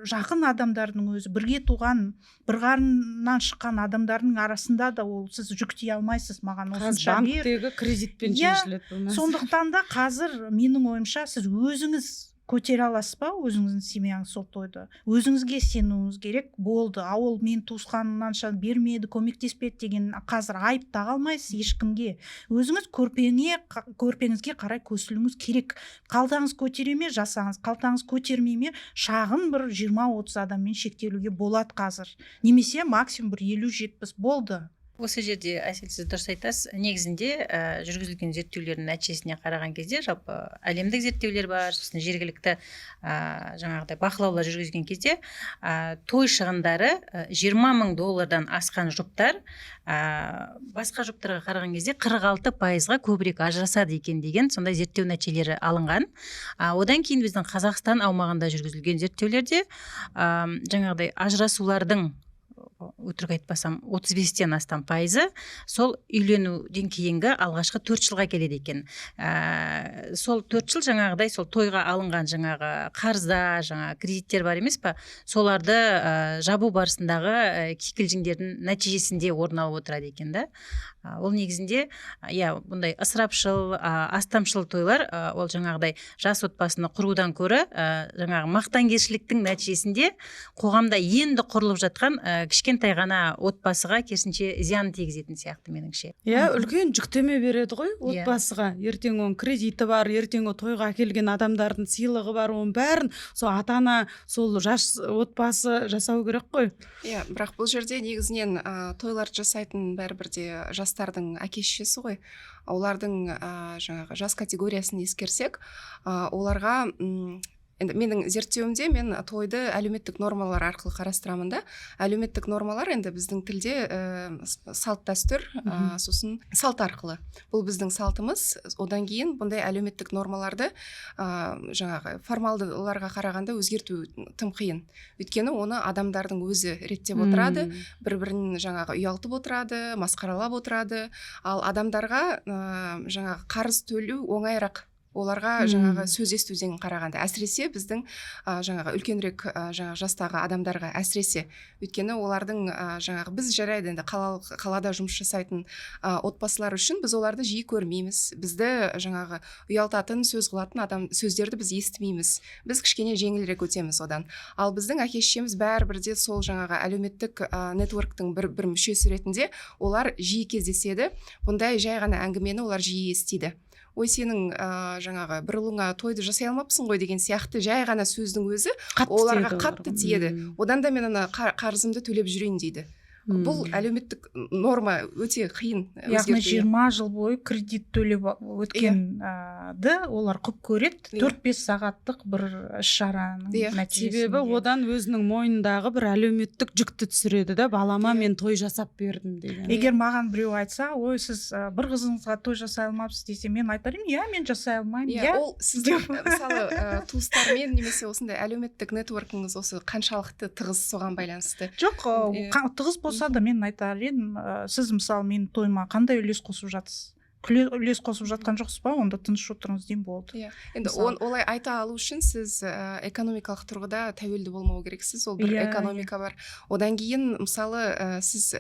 Speaker 3: жақын адамдардың өзі, бірге туған, бір қарыннан шыққан адамдардың арасында да ол сіз жүктей алмайсыз маған осынша бер.
Speaker 4: Банктегі кредитпен шешіледі.
Speaker 3: Сондықтан да қазір менің ойымша сіз өзіңіз көтере аласыз ба өзіңіздің семьяңыз сол тойды? Өзіңізге сенуіңіз керек. Болды, ол мен туысқанымнанша бермеді, көмектеспеді деген қазір айып таға алмайсыз ешкімге. Өзіңіз көрпеңізге қарай көсілуіңіз керек. Қалтаңыз көтере ме, жасаңыз. Қалтаңыз көтермей ме, шағын бір 20-30 адаммен шектелуге болады қазір. Немесе максимум бір 50-70 болды.
Speaker 2: Осы жерде Әсел, сіз дұрыс айтасыз. Негізінде жүргізілген зерттеулердің нәтижесіне қараған кезде жалпы әлемдік зерттеулер бар, сосын жергілікті жаңағыдай бақылаулар жүргізген кезде той шығындары $20,000 асқан жұптар басқа жұптарға қараған кезде 46%-ға көбірек ажырасады екен деген сондай зерттеу нәтижелері алынған. Одан кейін біздің Қазақстан аумағында жүргізілген зерттеулерде жаңағыдай ажырасулардың өтірік айтпасам 35-тен астам пайызы сол үйленуден кейінгі алғашқы 4 жылға келеді екен. Сол 4 жыл жаңағыдай сол тойға алынған жаңағы қарыздар, жаңағы кредиттер бар емес па, соларды жабу барысындағы кикілжіңдердің нәтижесінде орын алып отырады екен да. Ол негізінде бұндай ысырапшыл, астамшыл тойлар ол жаңағыдай жас отбасыны құрудан көрі жаңағы мақтанкершіліктің нәтижесінде қоғамда енді құрылып жатқан кішкентай ғана отбасыға керісінше зиян тигізетін сияқты меніңше.
Speaker 4: Үлкен жүктеме береді ғой отбасыға. Ертең оның кредиті бар, ертең тойға келген адамдардың сыйлығы бар, оның бәрін сол ата-ана, сол жас отбасы жасау керек қой.
Speaker 1: Бірақ бұл жерде негізінен тойларды жасайтын бәрібір де жастардың әке-шешесі ғой. Олардың жаңағы жас категориясын ескерсек, оларға енді менің зерттеуімде мен тойды әлеуметтік нормалар арқылы қарастырамын да. Әлеуметтік нормалар енді біздің тілде салт дәстүр, сосын салт арқылы. Бұл біздің салтымыз. Одан кейін бұндай әлеуметтік нормаларды жаңағы формалдыларға қарағанда өзгерту тым қиын. Өйткені оны адамдардың өзі реттеп отырады, бір-бірін жаңағы ұялтып отырады, масқаралап отырады. Ал адамдарға жаңағы қарыз төлеу оңайырақ. Оларға жаңағы сөз естуден қарағанда, әсіресе біздің жаңағы үлкенірек жаңағы жастағы адамдарға әсіресе, өйткені олардың жаңағы біз жарайды енді қалада жұмыс жасайтын отбасылар үшін біз оларды жиі көрмейміз. Бізді жаңағы ұялтатын, сөз қылатын сөздерді біз естімейміз. Біз кішкене жеңілірек өтеміз одан. Ал біздің әке-шешеміз бәрібірде сол жаңағы әлеуметтік нетворктың бір мүшесі ретінде олар жиі кездеседі. Бұндай жай ғана әңгімені олар жиі естиді. Ой, сенің жаңағы бір ұлыңа тойды жасай алмапсың ғой деген сияқты жай ғана сөздің өзі оларға қатты тиеді. Одан да мен ана қарызымды төлеп жүрейін дейді. Бұл әлеуметтік норма өте қиын
Speaker 3: яғни 20 жыл бойы кредит төлеп өткенді олар құп көреді. 4-5 сағаттық бір іс-шараның нәтижесінде.
Speaker 4: Себебі одан өзінің мойнындағы бір әлеуметтік жүкті түсіреді да, балама мен той жасап бердім деген.
Speaker 3: Егер маған біреу айтса, ой, сіз бір қызыңызға той жасай алмапсыз десе, мен айтар едім, иә, мен жасай алмаймын.
Speaker 1: Ол сіздің мысалы туыстармен немесе осындай әлеуметтік нетворкіңіз осы қаншалықты тығыз соған байланысты?
Speaker 3: Жоқ, тығыз болса да мен айтар едім, сіз мысалы менің тойыма қандай үлес қосып жатсыз? Үлес қосып жатқан жоқсыз ба, онда тыныш отырыңыз деймін, болды.
Speaker 1: Енді олай айта алу үшін сіз экономикалық тұрғыда тәуелді болмау керексіз, ол бір экономика бар. Одан кейін мысалы сіз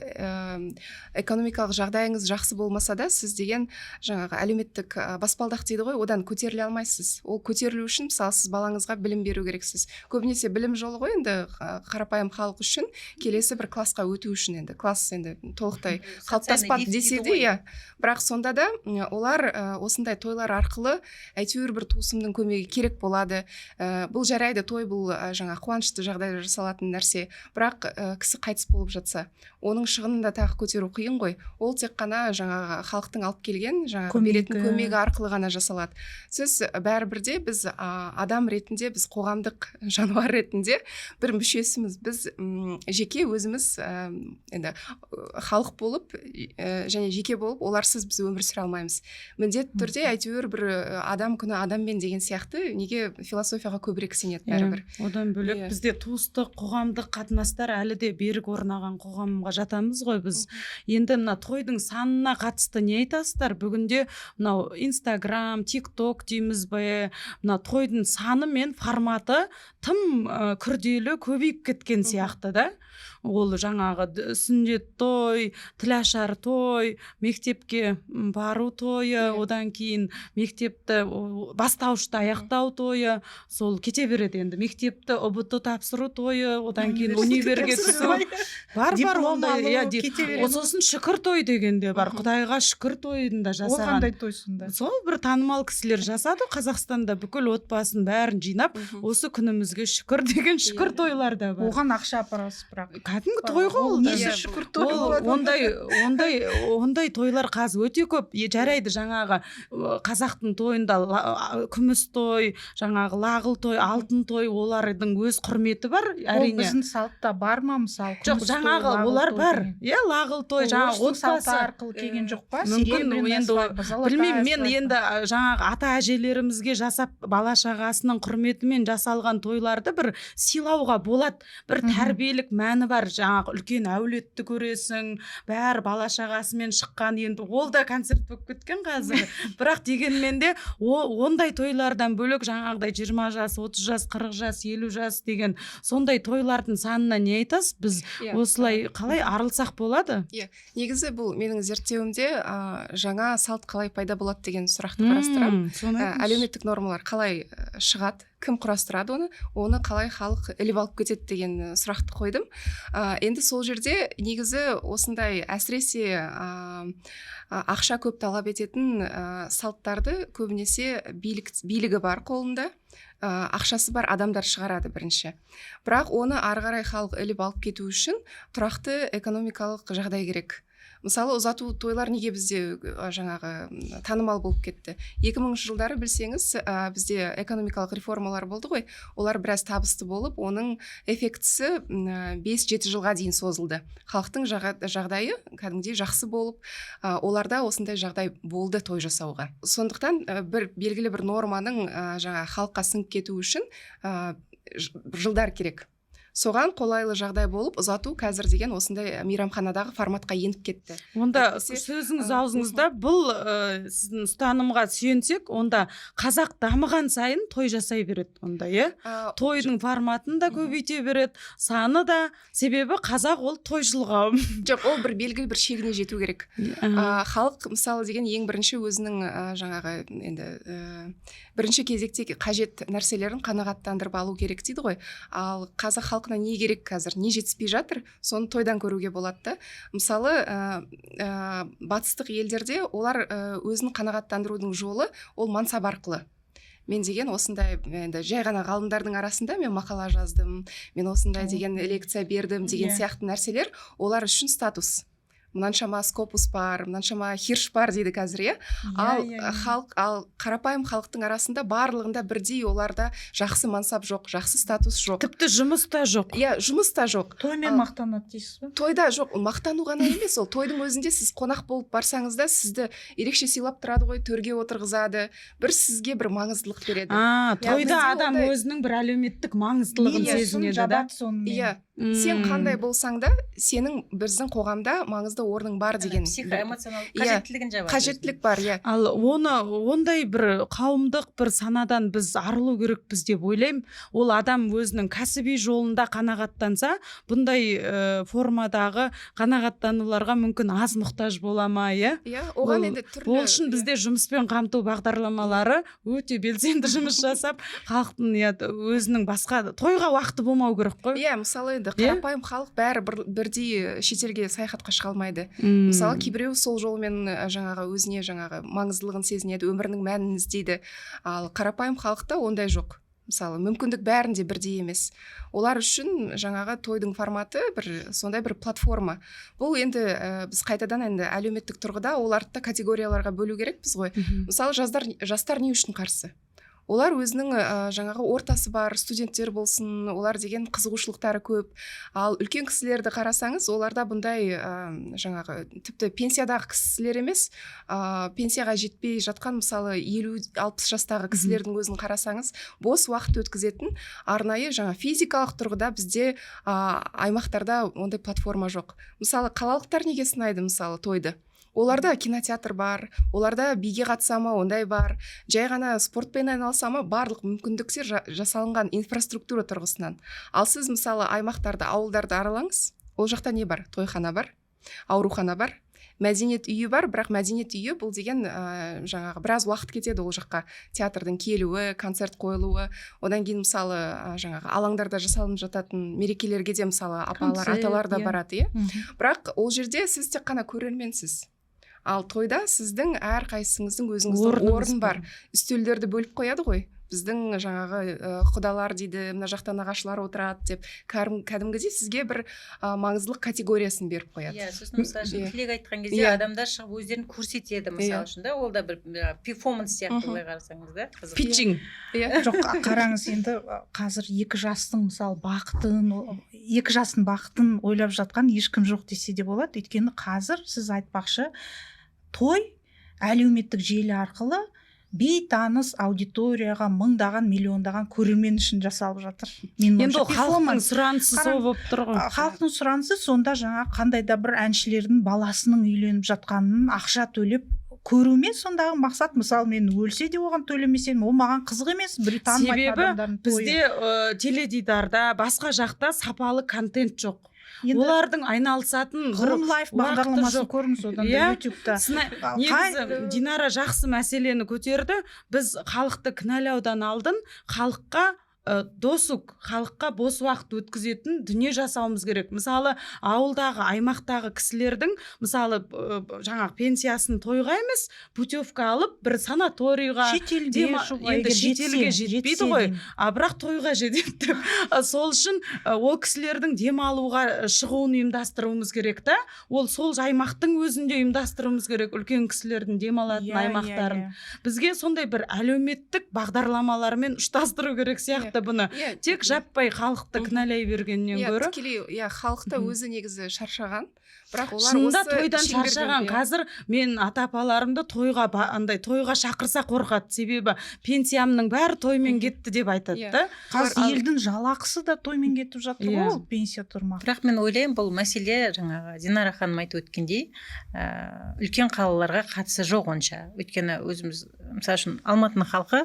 Speaker 1: экономикалық жағдайыңыз жақсы болмаса да, сіз деген жаңағы әлеуметтік баспалдақ дейді ғой, одан көтеріле алмайсыз. Ол көтерілу үшін мысалы сіз балаңызға білім беру керексіз. Көбінесе білім жолы ғой енді қарапайым халық үшін келесі бір классқа өту үшін енді класс енді толықтай қалыптаспады десе де, бірақ сонда да олар осындай тойлар арқылы әйтеуір бір туысымның көмегі керек болады. Бұл жарайды, той бұл жаңа қуанышты жағдайда жасалатын нәрсе, бірақ кісі қайтыс болып жатса, оның шығынын да тағы көтеру қиын ғой. Ол тек қана жаңағы халықтың алып келген жаңағы беретін көмегі арқылы ғана жасалады. Сіз бәрібірде біз адам ретінде, біз қоғамдық жануар ретінде бір мүшесіміз. Біз жеке өзіміз енді халық болып және жеке болып, оларсыз біз өмір сүре алмаймыз. Міндетті түрде әйтеуір бір адам күні адаммен деген сияқты неге философияға көбірек сенеді бәрібір.
Speaker 4: Одан бөлек бізде туыстық қоғамдық қатынастар әлі де берік орнаған қоғамға жатамыз ғой біз. Енді мына тойдың санына қатысты не айтасыздар? Бүгінде мынау Инстаграм, ТикТок дейміз бе, мына тойдың саны мен форматы тым күрделі көбейіп кеткен сияқты да. Ол жаңағы сүндет той, тілашар той, мектепке бару тойы, одан кейін мектепті бастаушты аяқтау тойы, сол кете береді енді. Мектепті ұбт тапсыру тойы, одан кейін универге түсу. Бар ондай, сосын шүкір той дегенде бар. Құдайға шүкір тойын да жасаған.
Speaker 3: Ол қандай той сонда?
Speaker 4: Сол бір танымал кісілер жасады Қазақстанда, бүкіл отбасын бәрін жинап, осы күнімізге шүкір деген шүкір тойлар да бар.
Speaker 3: Оған ақша апарасыз бірақ.
Speaker 4: Кәдімгі той ғой ол.
Speaker 3: Несі шүкір той болады?
Speaker 4: Ондай тойлар қазір өте көп. Жарайды жаңағы қазақтың тойында күміс той, жаңағы лағыл той, алтын той, олардың өз құрметі бар, әрине.
Speaker 3: Ол біздің салтта бар ма мысалы?
Speaker 4: Жоқ, жаңағы олар бар. Иә, лағыл той, жаңағы
Speaker 3: отбасы арқылы келген жоқ па?
Speaker 4: Білмеймін, мен енді жаңағы ата әжелерімізге жасап бала шағасының құрметімен жасалған тойларды бір сыйлауға болады. Бір тәрбиелік мәні бар. Жаңағы үлкен әулетті көресің, бәрі бала шағасымен шыққан, енді ол да концерт болып кеткен қазір. Бірақ дегенмен де ондай тойлардан бөлек жаңағыдай 20 жас, 30 жас, 40 жас, 50 жас деген сондай тойлардың санына не айтасыз? Біз осылай қалай арылсақ болады?
Speaker 1: Негізі бұл менің зерттеуімде жаңа салт қалай пайда болады деген сұрақты қарастырамын. Әлеуметтік нормалар қалай шығады? Кім құрастырады оны қалай халық іліп алып кетеді деген сұрақты қойдым. Енді сол жерде негізі осындай әсіресе ақша көп талап ететін салттарды көбінесе билігі бар қолында, ақшасы бар адамдар шығарады бірінші. Бірақ оны ары қарай халық іліп алып кету үшін тұрақты экономикалық жағдай керек. мысалы ұзату тойлар неге бізде жаңағы танымал болып кетті? 2000 жылдары білсеңіз, бізде экономикалық реформалар болды ғой, олар біраз табысты болып, оның эффектісі 5-7 жылға дейін созылды. Халықтың жағдайы кәдімгідей жақсы болып, оларда осындай жағдай болды той жасауға. Сондықтан бір белгілі бір норманың жаңа халыққа сіңіп кету үшін жылдар керек. Соған қолайлы жағдай болып, ұзату қазір деген осындай мейрамханадағы форматқа еніп кетті.
Speaker 4: Онда сөзіңіз аузыңызда, бұл сіздің ұстанымға сүйенсек, онда қазақ дамыған сайын той жасай береді онда, тойдың форматын да көбейте береді, саны да, себебі қазақ ол тойшыл қауым.
Speaker 1: Жоқ, ол бір белгілі бір шегіне жету керек. Халық мысалы деген ең бірінші өзінің жаңағы енді бірінші кезекте қажет нәрселерін қанағаттандырып алу керек дейді ғой. Ал қазақ халқына не керек қазір, не жетіспей жатыр, соны тойдан көруге болады да. Мысалы батыстық елдерде олар өзін қанағаттандырудың жолы ол мансап арқылы. Мен деген осындай енді жай ғана ғалымдардың арасында мен мақала жаздым, мен осындай деген лекция бердім деген сияқты нәрселер олар үшін статус. Мынаншама скопус бар, мынаншама хирш бар дейді қазір, ал қарапайым халықтың арасында барлығында бірдей оларда жақсы мансап жоқ, жақсы статус жоқ.
Speaker 4: Тіпті жұмыс та жоқ.
Speaker 1: Жұмыс та жоқ.
Speaker 3: Тоймен мақтанады дейсіз бе?
Speaker 1: Тойда жоқ, мақтану ғана емес, ол тойдың өзінде сіз қонақ болып барсаңыз да сізді ерекше сыйлап тұрады ғой, төрге отырғызады, бір сізге бір маңыздылық береді.
Speaker 4: Тойда адам өзінің бір әлеуметтік маңыздылығын сезінеді да.
Speaker 1: Иә. Сен қандай болсаң да, сенің біздің қоғамда маңызды орның бар деген
Speaker 2: психоэмоционалдық қажеттілігін жабады.
Speaker 1: Қажеттілік бар,
Speaker 4: Ал ондай бір қауымдық бір санадан біз арылу керекпіз деп ойлаймын. Ол адам өзінің кәсіби жолында қанағаттанса, бұндай формадағы қанағаттануларға мүмкін аз мұқтаж бола ма,
Speaker 1: оған енді түрлі.
Speaker 4: Ол үшін бізде жұмыспен қамту бағдарламалары өте белсенді жұмыс жасап, халықтың өзінің басқа тойға уақыты болмау керек қой.
Speaker 1: Мысалы қарапайым халық бәрі бірдей шетелге саяхатқа шыға алмайды. Мысалы кейбіреу сол жолмен жаңағы өзіне жаңағы маңыздылығын сезінеді, өмірінің мәнін іздейді. Ал қарапайым халықта ондай жоқ. Мысалы мүмкіндік бәрінде бірдей емес. Олар үшін жаңағы тойдың форматы сондай бір платформа. Бұл енді біз қайтадан енді әлеуметтік тұрғыда оларды да категорияларға бөлу керекпіз ғой. Мысалы жастар не үшін қарсы? Олар өзінің жаңағы ортасы бар, студенттер болсын, олар деген қызығушылықтары көп. Ал үлкен кісілерді қарасаңыз, оларда бұндай жаңағы тіпті пенсиядағы кісілер емес, пенсияға жетпей жатқан мысалы 50-60 жастағы кісілердің өзін қарасаңыз, бос уақыт өткізетін арнайы жаңа физикалық тұрғыда бізде аймақтарда ондай платформа жоқ. Мысалы қалалықтар неге сынайды мысалы тойды? Оларда кинотеатр бар, оларда биге қатысама ондай бар, жай ғана спортпен айналысама барлық мүмкіндіктер жасалынған инфраструктура тұрғысынан. Ал сіз мысалы аймақтарды, ауылдарды аралаңыз, ол жақта не бар? Тойхана бар, аурухана бар, мәдениет үйі бар, бірақ мәдениет үйі бұл деген жаңағы біраз уақыт кетеді ол жаққа. Театрдың келуі, концерт қойылуы, одан кейін мысалы жаңағы алаңдарда жасалынып жататын мерекелерге де мысалы апалар, аталар да барады, бірақ ол жерде сіз тек қана көрерменсіз. Ал тойда сіздің әр қайсыңыздың өзіңіздің орын бар. Үстелдерді бөліп қояды ғой. Біздің жаңағы құдалар дейді, мына жақта нағашылар отырады деп, кәдімгідей сізге бір маңыздылық категориясын беріп қояды.
Speaker 2: Сосын мысалы тілек айтқан кезде адамдар шығып өздерін көрсетеді мысалы үшін да, ол да бір перформанс сияқты былай қарасаңыз да.
Speaker 4: Питчинг.
Speaker 3: Жоқ, қараңыз енді қазір екі жастың мысалы екі жастың бақытын ойлап жатқан ешкім жоқ десе де болады. Өйткені қазір сіз айтпақшы той әлеуметтік желі арқылы бейтаныс аудиторияға мыңдаған, миллиондаған көрермен үшін жасалып жатыр.
Speaker 4: Енді халықтың сұранысы сол болып тұр ғой.
Speaker 3: Халықтың сұранысы сонда жаңа қандай да бір әншілердің баласының үйленіп жатқанын ақша төлеп көруме сондағы мақсат. Мысалы мен өлсе де оған төлемесем, ол маған қызық емес.
Speaker 4: Себебі бізде теледидарда, басқа жақта сапалы контент жоқ. Олардың айналысатын
Speaker 3: ғылым лайф бағдарламасын көріңіз одан да ютубта.
Speaker 4: Негізі Динара жақсы мәселені көтерді. Біз халықты кінәлаудан алдын халыққа досуг халыққа бос уақыт өткізетін дүние жасауымыз керек. Мысалы ауылдағы аймақтағы кісілердің мысалы жаңағы пенсиясын тойға емес путевка алып бір санаторийға
Speaker 3: шетелге
Speaker 4: енді шетелге жетпейді ғой, бірақ тойға жетеді деп сол үшін ол кісілердің демалуға шығуын ұйымдастыруымыз керек та. Ол сол аймақтың өзінде ұйымдастыруымыз керек, үлкен кісілердің демалатын аймақтарын. Бізге сондай бір әлеуметтік бағдарламалармен ұштастыру керек сияқты бұны. Тек жаппай халықты кінәлай бергеннен гөрі.
Speaker 1: Тікелей халықта өзі негізі шаршаған. Бірақ олар
Speaker 4: шынында тойдан шаршаған. Қазір мен ата-апаларымды тойға шақырса қорқады, себебі пенсиямның бәрі тоймен кетті деп айтады да.
Speaker 3: Қазір елдің жалақысы да тоймен кетіп жатыр ғой, ол пенсия тұрмақ.
Speaker 2: Бірақ мен ойлаймын, бұл мәселе жаңағы Динара ханым айтып өткендей, үлкен қалаларға қатысы жоқ онша. Өйткені өзіміз, мысалы үшін Алматының халқы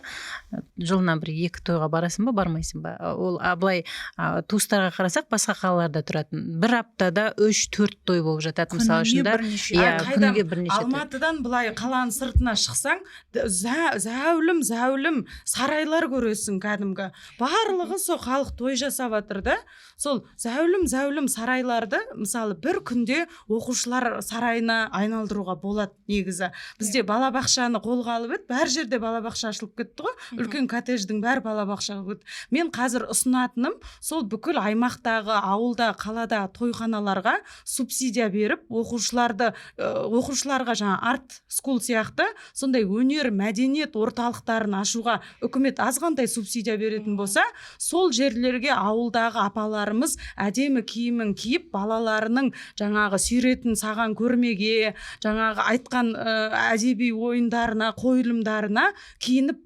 Speaker 2: жылына бір 2 тойға барасың ба, бармайсың ба? Ол былай туыстарға қарасақ, басқа қалаларда тұратын. Бір аптада 3-4 той болып жатады, мысалы үшін да. Күніге бірнеше.
Speaker 4: Алматыдан былай қаланың сыртына шықсаң, зәулім сарайлар көресің кәдімгі. Барлығы сол халық той жасап жатыр да. Сол зәулім сарайларды мысалы бір күнде оқушылар сарайына айналдыруға болады негізі. Бізде балабақшаны қолға алып еді, бәр жерде балабақша ашылып кетті ғой. Үлкен коттедждің бәрі балабақша болды. Мен қазір ұсынатыным сол бүкіл аймақтағы, ауылда, қалада тойханаларға субсидия беріп, оқушыларға жаңа арт скул сияқты сондай өнер, мәдениет орталықтарын ашуға үкімет азғандай субсидия беретін болса, сол жерлерге ауылдағы апаларымыз әдемі киімін киіп, балаларының жаңағы сүйретін саған көрмеге, жаңағы айтқан әдеби ойындарына, қойылымдарына киініп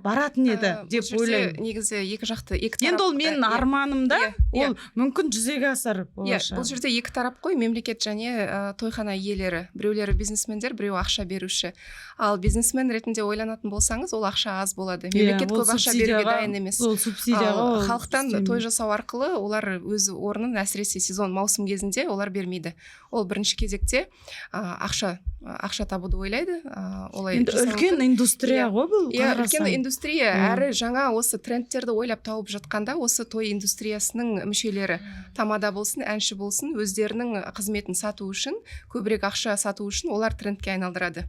Speaker 4: баратын еді деп ойлаймын.
Speaker 1: Негізі екі жақты, екі тарап.
Speaker 4: Енді ол менің арманым да, ол мүмкін жүзеге асар болашақ.
Speaker 1: Бұл жерде екі тарап қой, мемлекет және тойхана иелері. Біреулері бизнесмендер, біреу ақша беруші. Ал бизнесмен ретінде ойланатын болсаңыз, ол ақша аз болады. Мемлекет көп ақша беруге дайын емес. Халықтан той жасау арқылы олар өз орнын, әсіресе сезон маусым кезінде олар бермейді. Ол бірінші кезекте ақша табуды ойлайды.
Speaker 4: Үлкен индустрия ғой бұл.
Speaker 1: Үлкен индустрия, әрі жаңа осы трендтерді ойлап тауып жатқанда, осы той индустриясының мүшелері тамада болсын, әнші болсын, өздерінің қызметін сату үшін, көбірек ақша сату үшін олар трендке айналдырады.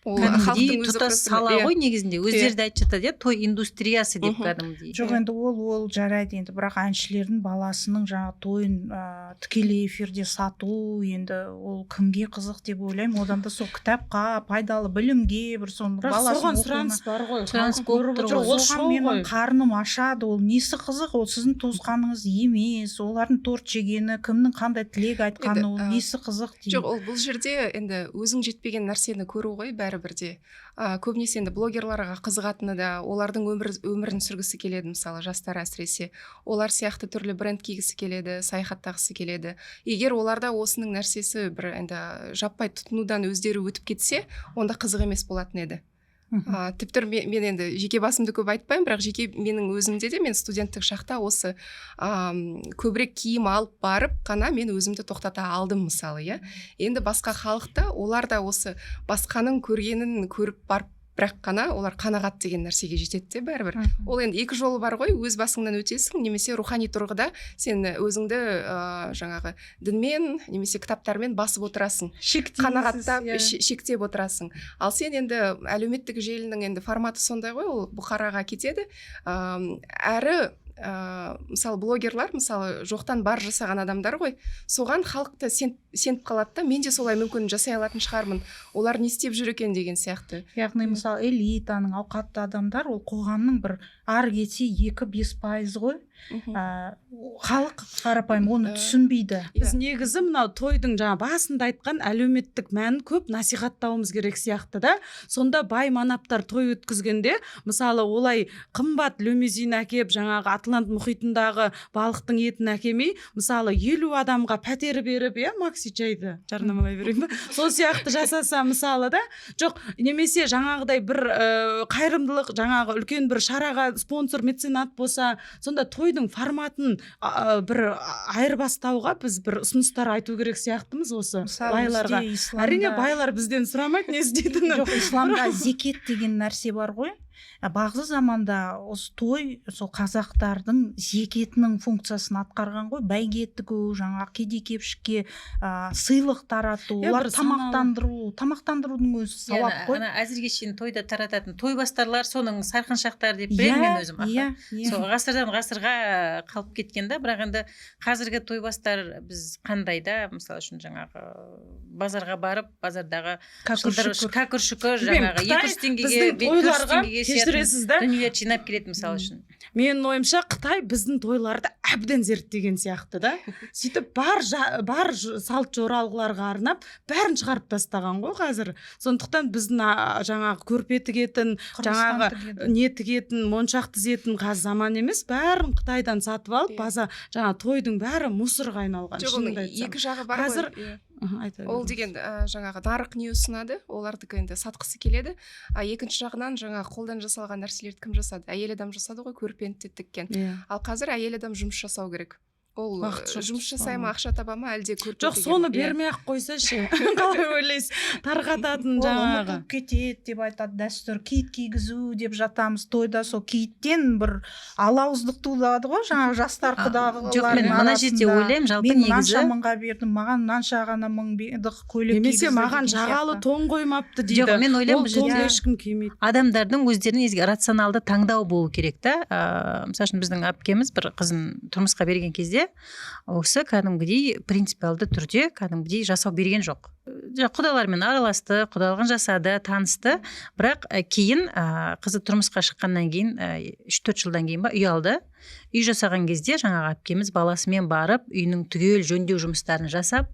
Speaker 2: Кәдімгідей тұтас сала ғой негізінде. Өздері де айтып жатады, той индустриясы деп кәдімгідей.
Speaker 3: Жоқ, енді ол жарайды енді, бірақ әншілердің баласының жаңа тойын тікелей эфирде сату, енді ол кімге қызық деп ойлаймын. Одан да сол кітапқа, пайдалы білімге, бір
Speaker 4: соған сұраныс бар ғой.
Speaker 2: Сұраныс көп тұр ғой.
Speaker 3: Соған менің қарным ашады, ол несі қызық, ол сіздің туысқаныңыз емес, олардың торт жегені, кімнің қандай тілек айтқаны, ол несі қызық дейді.
Speaker 1: Жоқ, ол бұл жерде енді өзің жетпеген нәрсені көру ғой бірде. Көбінесе енді блогерларға қызығатыны да, олардың өмірін сүргісі келеді, мысалы жастар әсіресе. Олар сияқты түрлі бренд кигісі келеді, саяхаттағысы келеді. Егер оларда осының нәрсесі бір енді жаппай тұтынудан өздері өтіп кетсе, онда қызық емес болатын еді. Тіпті мен енді жеке басымды көп айтпаймын, бірақ жеке менің өзімде де, мен студенттік шақта осы көбірек киім алып барып қана мен өзімді тоқтата алдым мысалы, иә. Енді басқа халықта олар да осы басқаның көргенін көріп барып, бірақ қана олар қанағат деген нәрсеге жетеді де бәрібір. Ол енді екі жолы бар ғой, өз басыңнан өтесің, немесе рухани тұрғыда сен өзіңді жаңағы дінмен немесе кітаптармен басып отырасың, қанағаттап шектеп отырасың. Ал сен енді әлеуметтік желінің енді форматы сондай ғой, ол бұқараға кетеді. Әрі мысалы блогерлар, мысалы жоқтан бар жасаған адамдар ғой, соған халықты сеніп қалады да, мен де солай мүмкін жасай алатын шығармын, олар не істеп жүр екен деген сияқты.
Speaker 3: Яғни мысалы элитаның, ауқатты адамдар ол қоғамның бір ары кетсе 2-5% ғой. Халық қарапайым оны түсінбейді.
Speaker 4: Біз негізі мынау тойдың жаңа басында айтқан әлеуметтік мәнін көп насихаттауымыз керек сияқты да. Сонда бай манаптар той өткізгенде, мысалы олай қымбат лимузин әкеп, жаңағы Атлант мұхитындағы балықтың етін әкемей, мысалы 50 адамға пәтер беріп, Макси чайды жарнамалай берейін ба? Сол сияқты жасаса мысалы да. Жоқ, немесе жаңағыдай бір қайырымдылық, жаңағы үлкен бір шараға спонсор, меценат болса, сонда тойдың форматын бір айырбастауға біз бір ұсыныстар айту керек сияқтымыз осы байларға. Әрине байлар бізден сұрамайды не істейтінін.
Speaker 3: Жоқ, исламда зекет деген нәрсе бар ғой. бағзы заманда осы той сол қазақтардың зекетінің функциясын атқарған ғой. Бәйге тігу, жаңағы кедей кепшікке сыйлық тарату, олар тамақтандырудың өзі сауап қой.
Speaker 2: Ана әзірге шейін тойда тарататын тойбастарлар соның сарқыншақтары деп білемін мен өзім. Сол ғасырдан ғасырға қалып кеткен да, бірақ енді қазіргі тойбастар біз қандай да, мысалы үшін жаңағы базарға барып, базардағы кәкір шүкір жаңағы 200 теңгеге 400 теңгеге
Speaker 4: кешіресіз да,
Speaker 2: дүниелер жинап келеді мысалы үшін.
Speaker 4: Менің ойымша Қытай біздің тойларды әбден зерттеген сияқты да. Сөйтіп бар салт жоралғыларға арнап бәрін шығарып тастаған ғой қазір. Сондықтан біздің жаңағы көрпе тігетін, жаңағы не тігетін, моншақ тізетін қазір заман емес, бәрін Қытайдан сатып алып, жаңағы тойдың бәрі мусорға айналған.
Speaker 1: Екі жағы бар
Speaker 4: қазір
Speaker 1: ол деген жаңағы нарық не ұсынады, олардікі енді сатқысы келеді. Екінші жағынан жаңағы қолдан жасалған нәрселерді кім жасады? Әйел адам жасады ғой, көрпені тіккен. Ал қазір әйел адам жұмыс жасау керек. Ол жұмыс жасай ма, ақша таба ма, әлде көрпе
Speaker 4: жоқ, соны бермей ақ қойса ше. Қалай ойлайсыз? Тарқататын жаңағы.
Speaker 3: Ұмытып кетеді деп айтады дәстүр. Киіт кигізу деп жатамыз тойда, сол киіттен бір алауыздық туылады ғой, жаңағы жастар құдағылар.
Speaker 2: Жоқ, мен мына жерде ойлаймын, жалпы негізі.
Speaker 3: Мен мынанша мыңға бердім, маған мынанша ғана мың бердік көйлек кигізді.
Speaker 4: Немесе маған жағалы тон қоймапты дейді.
Speaker 2: Жоқ, мен ойлаймын, бұл жерде
Speaker 4: ешкім кимейді.
Speaker 2: Адамдардың өздеріне рационалды таңдау болу керек та. Мысалы үшін біздің әпкеміз бір қызын тұрмысқа берген кезде осы кәдімгідей принципиалды түрде кәдімгідей жасау берген жоқ. Құдалармен араласты, құдалығын жасады, танысты, бірақ кейін қызы тұрмысқа шыққаннан кейін 3-4 жылдан кейін үй алды. Үй жасаған кезде жаңағы әпкеміз баласымен барып, үйінің түгел жөндеу жұмыстарын жасап,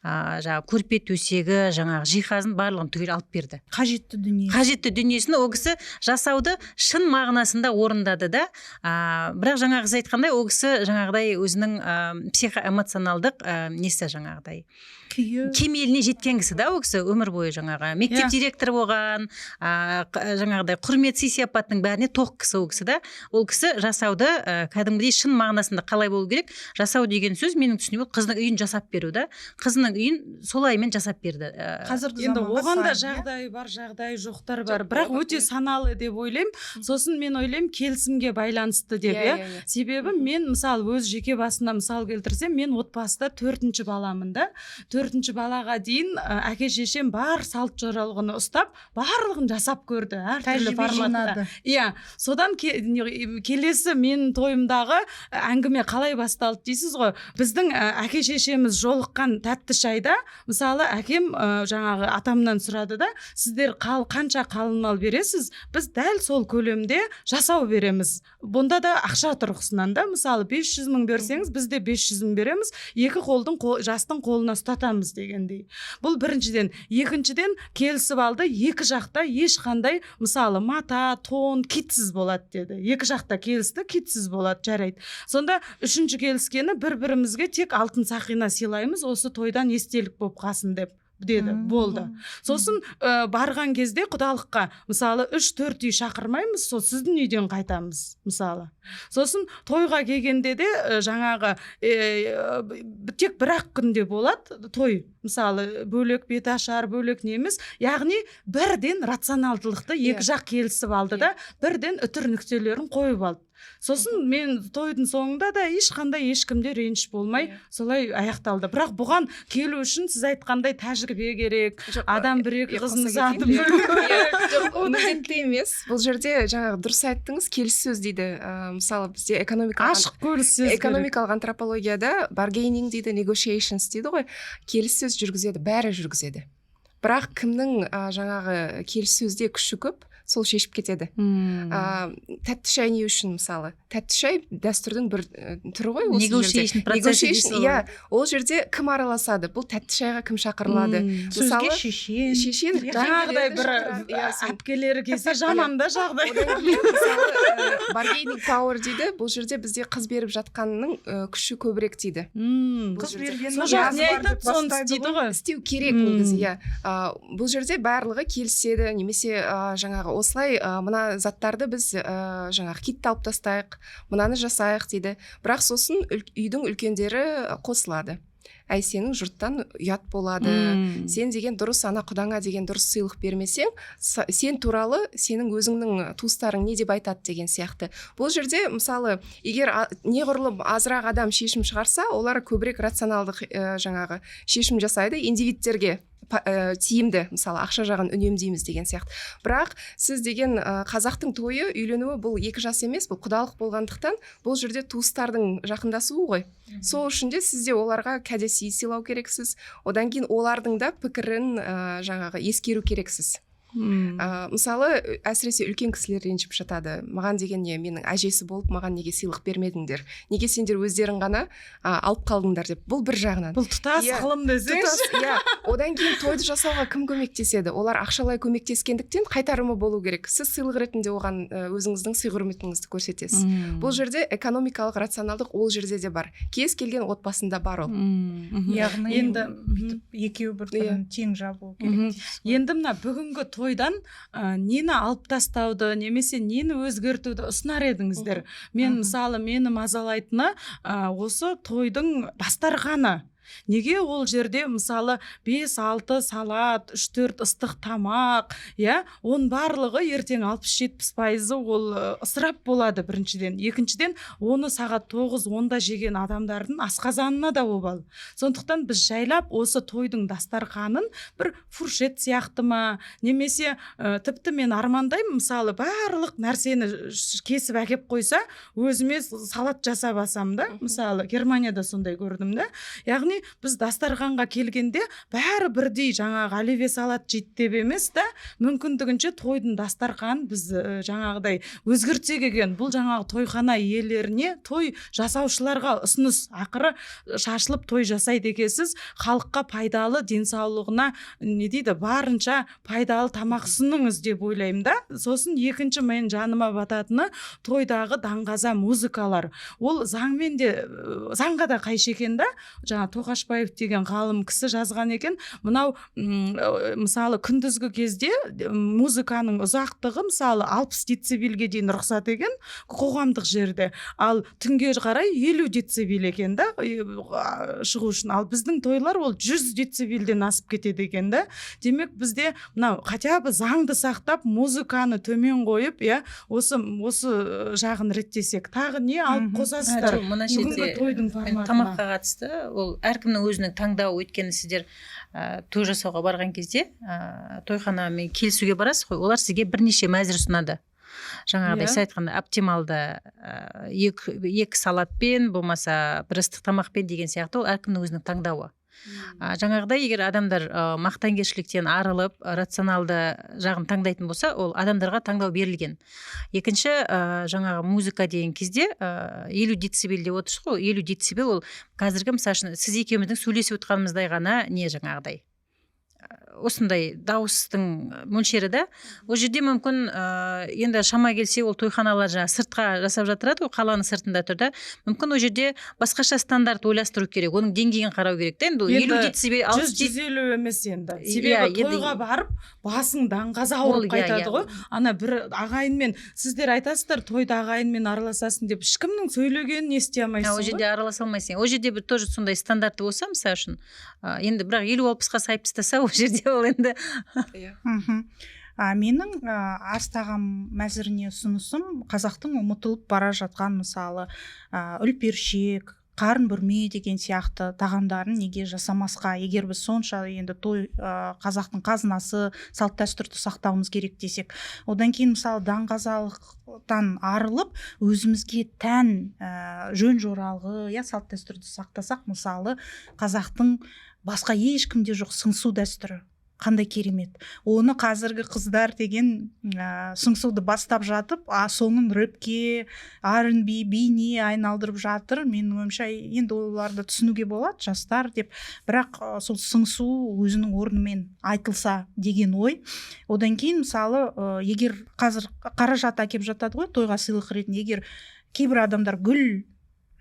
Speaker 2: жаңағы көрпе төсегі, жаңағы жиһазын барлығын түгел алып берді. Қажетті дүниесін ол кісі жасауды шын мағынасында орындады да. Бірақ жаңағы қыз айтқандай, ол кісі жаңағыдай өзінің психоэмоционалдық несі жаңағыдай кемеліне жеткен кісі да, ол кісі өмір бойы жаңағы мектеп директоры болған, жаңағыдай құрмет сый-сияпаттың бәріне тоқ кісі ол кісі да. Ол кісі жасауды кәдімгідей шын мағынасында қалай болу керек? Жасау деген сөз менің түсінігім қыздың үйін жасап беру да. Қызының үйін солаймен жасап берді.
Speaker 3: Қазіргі
Speaker 4: енді оған да жағдай бар, жағдай жоқтар бар, бірақ өте саналы деп ойлаймын. Сосын мен ойлаймын келісімге байланысты деп, себебі мен мысалы өз жеке басына мысал келтірсем, мен отбасыда 4-ші баламын да. 4-ші балаға дейін әке шешем бар салт жоралғыны ұстап, барлығын жасап көрді, әртүрлі форматта. Содан келесі мен тойымдағы әңгіме қалай басталды дейсіз ғой. Біздің әке шешеміз жолыққан тәтті шайда, мысалы әкем жаңағы атамнан сұрады да, сіздер қанша қалың мал бересіз? Біз дәл сол көлемде жасау береміз. Бұнда да ақша тұрғысынан да, мысалы 500 мың берсеңіз, біз де 500 мың береміз, екі жастың қолына ұстатамыз дегендей. Бұл біріншіден. Екіншіден келісіп алды, екі жақта ешқандай мысалы мата, тон, китсіз болады деді. Екі жақта келісті, китсіз болады, жарайды. Сонда үшінші келіскені бір-бірімізге тек алтын сақина сыйлаймыз, осы тойдан естелік болып қалсын деп деді, болды. Сосын барған кезде құдалыққа мысалы 3-4 үй шақырмаймыз, сол сіздің үйден қайтамыз мысалы. Сосын тойға келгенде де жаңағы тек бір-ақ күнде болады той. Мысалы бөлек беташар, бөлек неміз, яғни бірден рационалдылықты екі жақ келісіп алды да, бірден үтір нүктелерін қойып алды. Сосын мен тойдың соңында да ешкімде реніш болмай солай аяқталды. Бірақ бұған келу үшін сіз айтқандай тәжірибе керек, адам бір-екі қызын ұзатып білу керек.
Speaker 1: Міндетті емес. Бұл жерде жаңағы дұрыс айттыңыз, келіссөз дейді. Мысалы бізде экономикалық антропологияда bargaining дейді, negotiations дейді ғой. Келіссөз жүргізеді, бәрі жүргізеді. Бірақ кімнің жаңағы келіссөзде күші көп, сол шешіп кетеді. Тәтті шай не үшін мысалы? Тәтті шай дәстүрдің бір түрі ғой осы жерде. Ол жерде кім араласады? Бұл тәтті шайға кім шақырылады?
Speaker 3: Сөзге шешен.
Speaker 4: Жаңағыдай бір әпкелері келсе жаман да жағдай.
Speaker 1: Мысалы bargaining power дейді. Бұл жерде бізде қыз беріп жатқанның күші көбірек дейді.
Speaker 3: Қыз берген
Speaker 4: не айтады, соны істейді ғой.
Speaker 1: Істеу керек ол кезде. Бұл жерде барлығы келіседі, немесе жаңағы осылай мына заттарды біз жаңағы китті алып тастайық, мынаны жасайық дейді. Бірақ сосын үйдің үлкендері қосылады. әй сенің жұрттан ұят болады, сен деген дұрыс, ана құдаңа деген дұрыс сыйлық бермесең, сен туралы сенің өзіңнің туыстарың не деп айтады деген сияқты. Бұл жерде мысалы егер неғұрлым азырақ адам шешім шығарса, олар көбірек рационалдық жаңағы шешім жасайды, индивидтерге тиімді, мысалы ақша жағын үнемдейміз деген сияқты. Бірақ сіз деген қазақтың тойы, үйленуі бұл 2 жас емес, бұл құдалық болғандықтан бұл жерде туыстардың жақындасуы ғой. Сол үшін де сізде оларға кәдесый сыйлау керексіз, одан кейін олардың да пікірін жаңағы ескеру керексіз. Мысалы әсіресе үлкен кісілер ренжіп жатады, маған деген не, менің әжесі болып маған неге сыйлық бермедіңдер, неге сендер өздерің ғана алып қалдыңдар деп. Бұл бір жағынан,
Speaker 4: бұл тұтас ғылым десеңші.
Speaker 1: Одан кейін тойды жасауға кім көмектеседі? Олар ақшалай көмектескендіктен қайтарымы болу керек. Сіз сыйлық ретінде оған өзіңіздің сый құрметіңізді көрсетесіз. Бұл жерде экономикалық рационалдық ол жерде де бар, кез келген отбасында бар ол.
Speaker 3: Яғни енді екеуі бір-бірін тең жабу керек.
Speaker 4: Енді мына бүгінгі тойдан нені алып тастауды немесе нені өзгертуді ұсынар едіңіздер? Мен мысалы мені мазалайтыны осы тойдың дастарханы. Неге ол жерде мысалы 5-6 салат, 3-4 ыстық тамақ, оның барлығы ертең 60-70% ол ысырап болады біріншіден. Екіншіден, оны сағат 9-10-да жеген адамдардың асқазанына да обал. Сондықтан біз жайлап осы тойдың дастарханын бір фуршет сияқты ма, немесе тіпті мен армандаймын, мысалы барлық нәрсені кесіп әкеп қойса, өзіме салат жасап алсам да, мысалы Германияда сондай көрдім да. Яғни біз дастарханға келгенде бәрі бірдей жаңағы оливье салат жейді деп емес та, мүмкіндігінше тойдың дастарханын біз жаңағыдай өзгертсек екен. Бұл жаңағы тойхана иелеріне, той жасаушыларға ұсыныс. Ақыры шашылып той жасайды екенсіз, халыққа пайдалы, денсаулығына не дейді, барынша пайдалы тамақ ұсыныңыз деп ойлаймын да. Сосын екінші мен жаныма бататыны тойдағы даңғаза музыкалар. Ол заңмен де, заңға да қайшы екен да. Жаңа Тоқашбаев деген ғалым кісі жазған екен, мынау мысалы күндізгі кезде музыканың ұзақтығы мысалы 60 децибелге дейін рұқсат екен қоғамдық жерде, ал түнге қарай 50 децибел екен да шығу үшін. Ал біздің тойлар ол 100 децибелден асып кетеді екен да. Демек бізде мынау хотя бы заңды сақтап, музыканы төмен қойып, осы жағын реттесек, тағы не алып қосасыздар?
Speaker 2: Тамаққа қатысты ол әркімнің өзінің таңдауы. Өйткені сіздер той жасауға барған кезде тойханамен келісуге барасыз ғой, олар сізге бірнеше мәзір ұсынады. Жаңағыдай сіз айтқанда оптималды 2 салатпен, болмаса бір ыстық тамақпен деген сияқты, ол әркімнің өзінің таңдауы. Жаңағыдай егер адамдар мақтанкершіліктен арылып рационалды жағын таңдайтын болса, ол адамдарға таңдау берілген. Екінші, жаңағы музыка деген кезде 50 децибел деп отырсыз ғой, 50 децибел ол қазіргі мысалы үшін сіз екеуміздің сөйлесіп отырғанымыздай ғана не жаңағыдай осындай дауыстың мөлшері да. Ол жерде мүмкін енді шама келсе ол тойханалар жаңа сыртқа жасап жатырады, ол қаланың сыртында тұр да. Мүмкін ол жерде басқаша стандарт ойластыру керек, оның деңгейін қарау керек та. Енді 50 децибел
Speaker 4: 150 емес енді. Себебі тойға барып басың даңғаза ауырып қайтады ғой. Ана бір ағайынмен сіздер айтасыздар, тойда ағайынмен араласасың деп, ешкімнің сөйлегенін ести алмайсың ғой.
Speaker 2: Ол жерде араласа алмайсың. Ол жерде бір тоже сондай стандарты болса, мысалы үшін енді бірақ 50-60-ға сайып тастаса, ол жерде ол енді
Speaker 3: менің астағам мәзіріне ұсынысым қазақтың ұмытылып бара жатқан мысалы үлпершек, қарын бүрме деген сияқты тағамдарын неге жасамасқа? Егер біз сонша енді той қазақтың қазынасы, салт дәстүрді сақтауымыз керек десек, одан кейін мысалы даңғазалықтан арылып өзімізге тән жөн жоралғы салт дәстүрді сақтасақ, мысалы қазақтың басқа ешкімде жоқ сыңсу дәстүрі қандай керемет. Оны қазіргі қыздар деген сыңсуды бастап жатып, соңын рэпке, R&B, биіне айналдырып жатыр. Менің ойымша енді оларды түсінуге болады, жастар деп. Бірақ сол сыңсу өзінің орнымен айтылса деген ой. Одан кейін мысалы егер қазір қаражат әкеп жатады ғой тойға сыйлық ретінде, егер кейбір адамдар гүл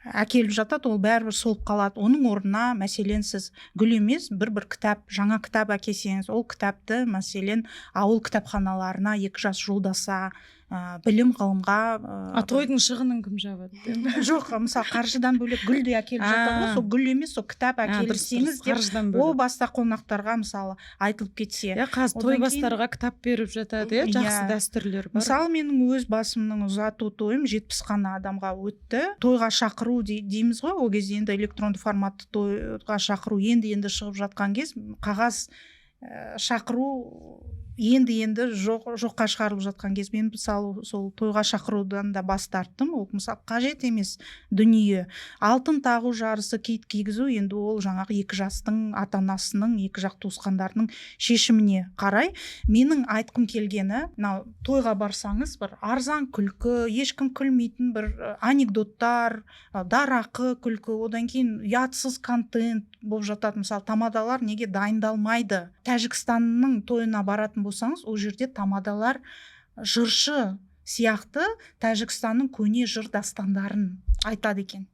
Speaker 3: әкеліп жатады, ол бәрібір солып қалады. Оның орнына мәселен сіз гүл емес, бір кітап, жаңа кітап әкелсеңіз, ол кітапты мәселен ауыл кітапханаларына 2 жас жолдаса, білім ғылымға
Speaker 4: тойдың шығынын кім жабады?
Speaker 3: жоқ, мысалы қаржыдан бөлек гүл де әкеліп жатады ғой, сол гүл емес, сол кітап әкелсеңіз деп о баста қонақтарға мысалы айтылып кетсе.
Speaker 4: Қазір той бастарға кітап беріп жатады, жақсы дәстүрлер бар.
Speaker 3: Мысалы менің өз басымның ұзату тойым 70 қана адамға өтті. Тойға шақыру дейміз ғой, ол кезде енді электронды форматты тойға шақыру енді шығып жатқан кез, қағаз шақыру енді жоққа шығарылып жатқан кез, мен мысалы сол тойға шақырудан да бас тарттым. Ол мысалы қажет емес дүние. Алтын тағу жарысы, киіт кигізу, енді ол жаңағы екі жастың ата-анасының, екі жақ туысқандарының шешіміне қарай. Менің айтқым келгені, мынау тойға барсаңыз, бір арзан күлкі, ешкім күлмейтін бір анекдоттар, дарақы күлкі, одан кейін ұятсыз контент болып жатады. Мысалы тамадалар неге дайындалмайды? Тәжікстанның тойына баратын болсаңыз, ол жерде тамадалар жыршы сияқты Тәжікстанның көне жыр дастандарын айтады екен.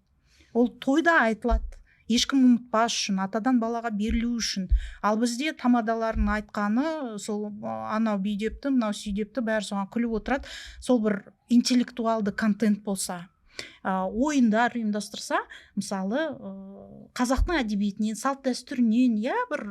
Speaker 3: Ол тойда айтылады, ешкім ұмытпас үшін, атадан балаға берілу үшін. Ал бізде тамадалардың айтқаны сол анау бүйдепті, мынау сүйдепті, бәрі соған күліп отырады. Сол бір интеллектуалды контент болса, ойындар ұйымдастырса, мысалы қазақтың әдебиетінен, салт дәстүрінен бір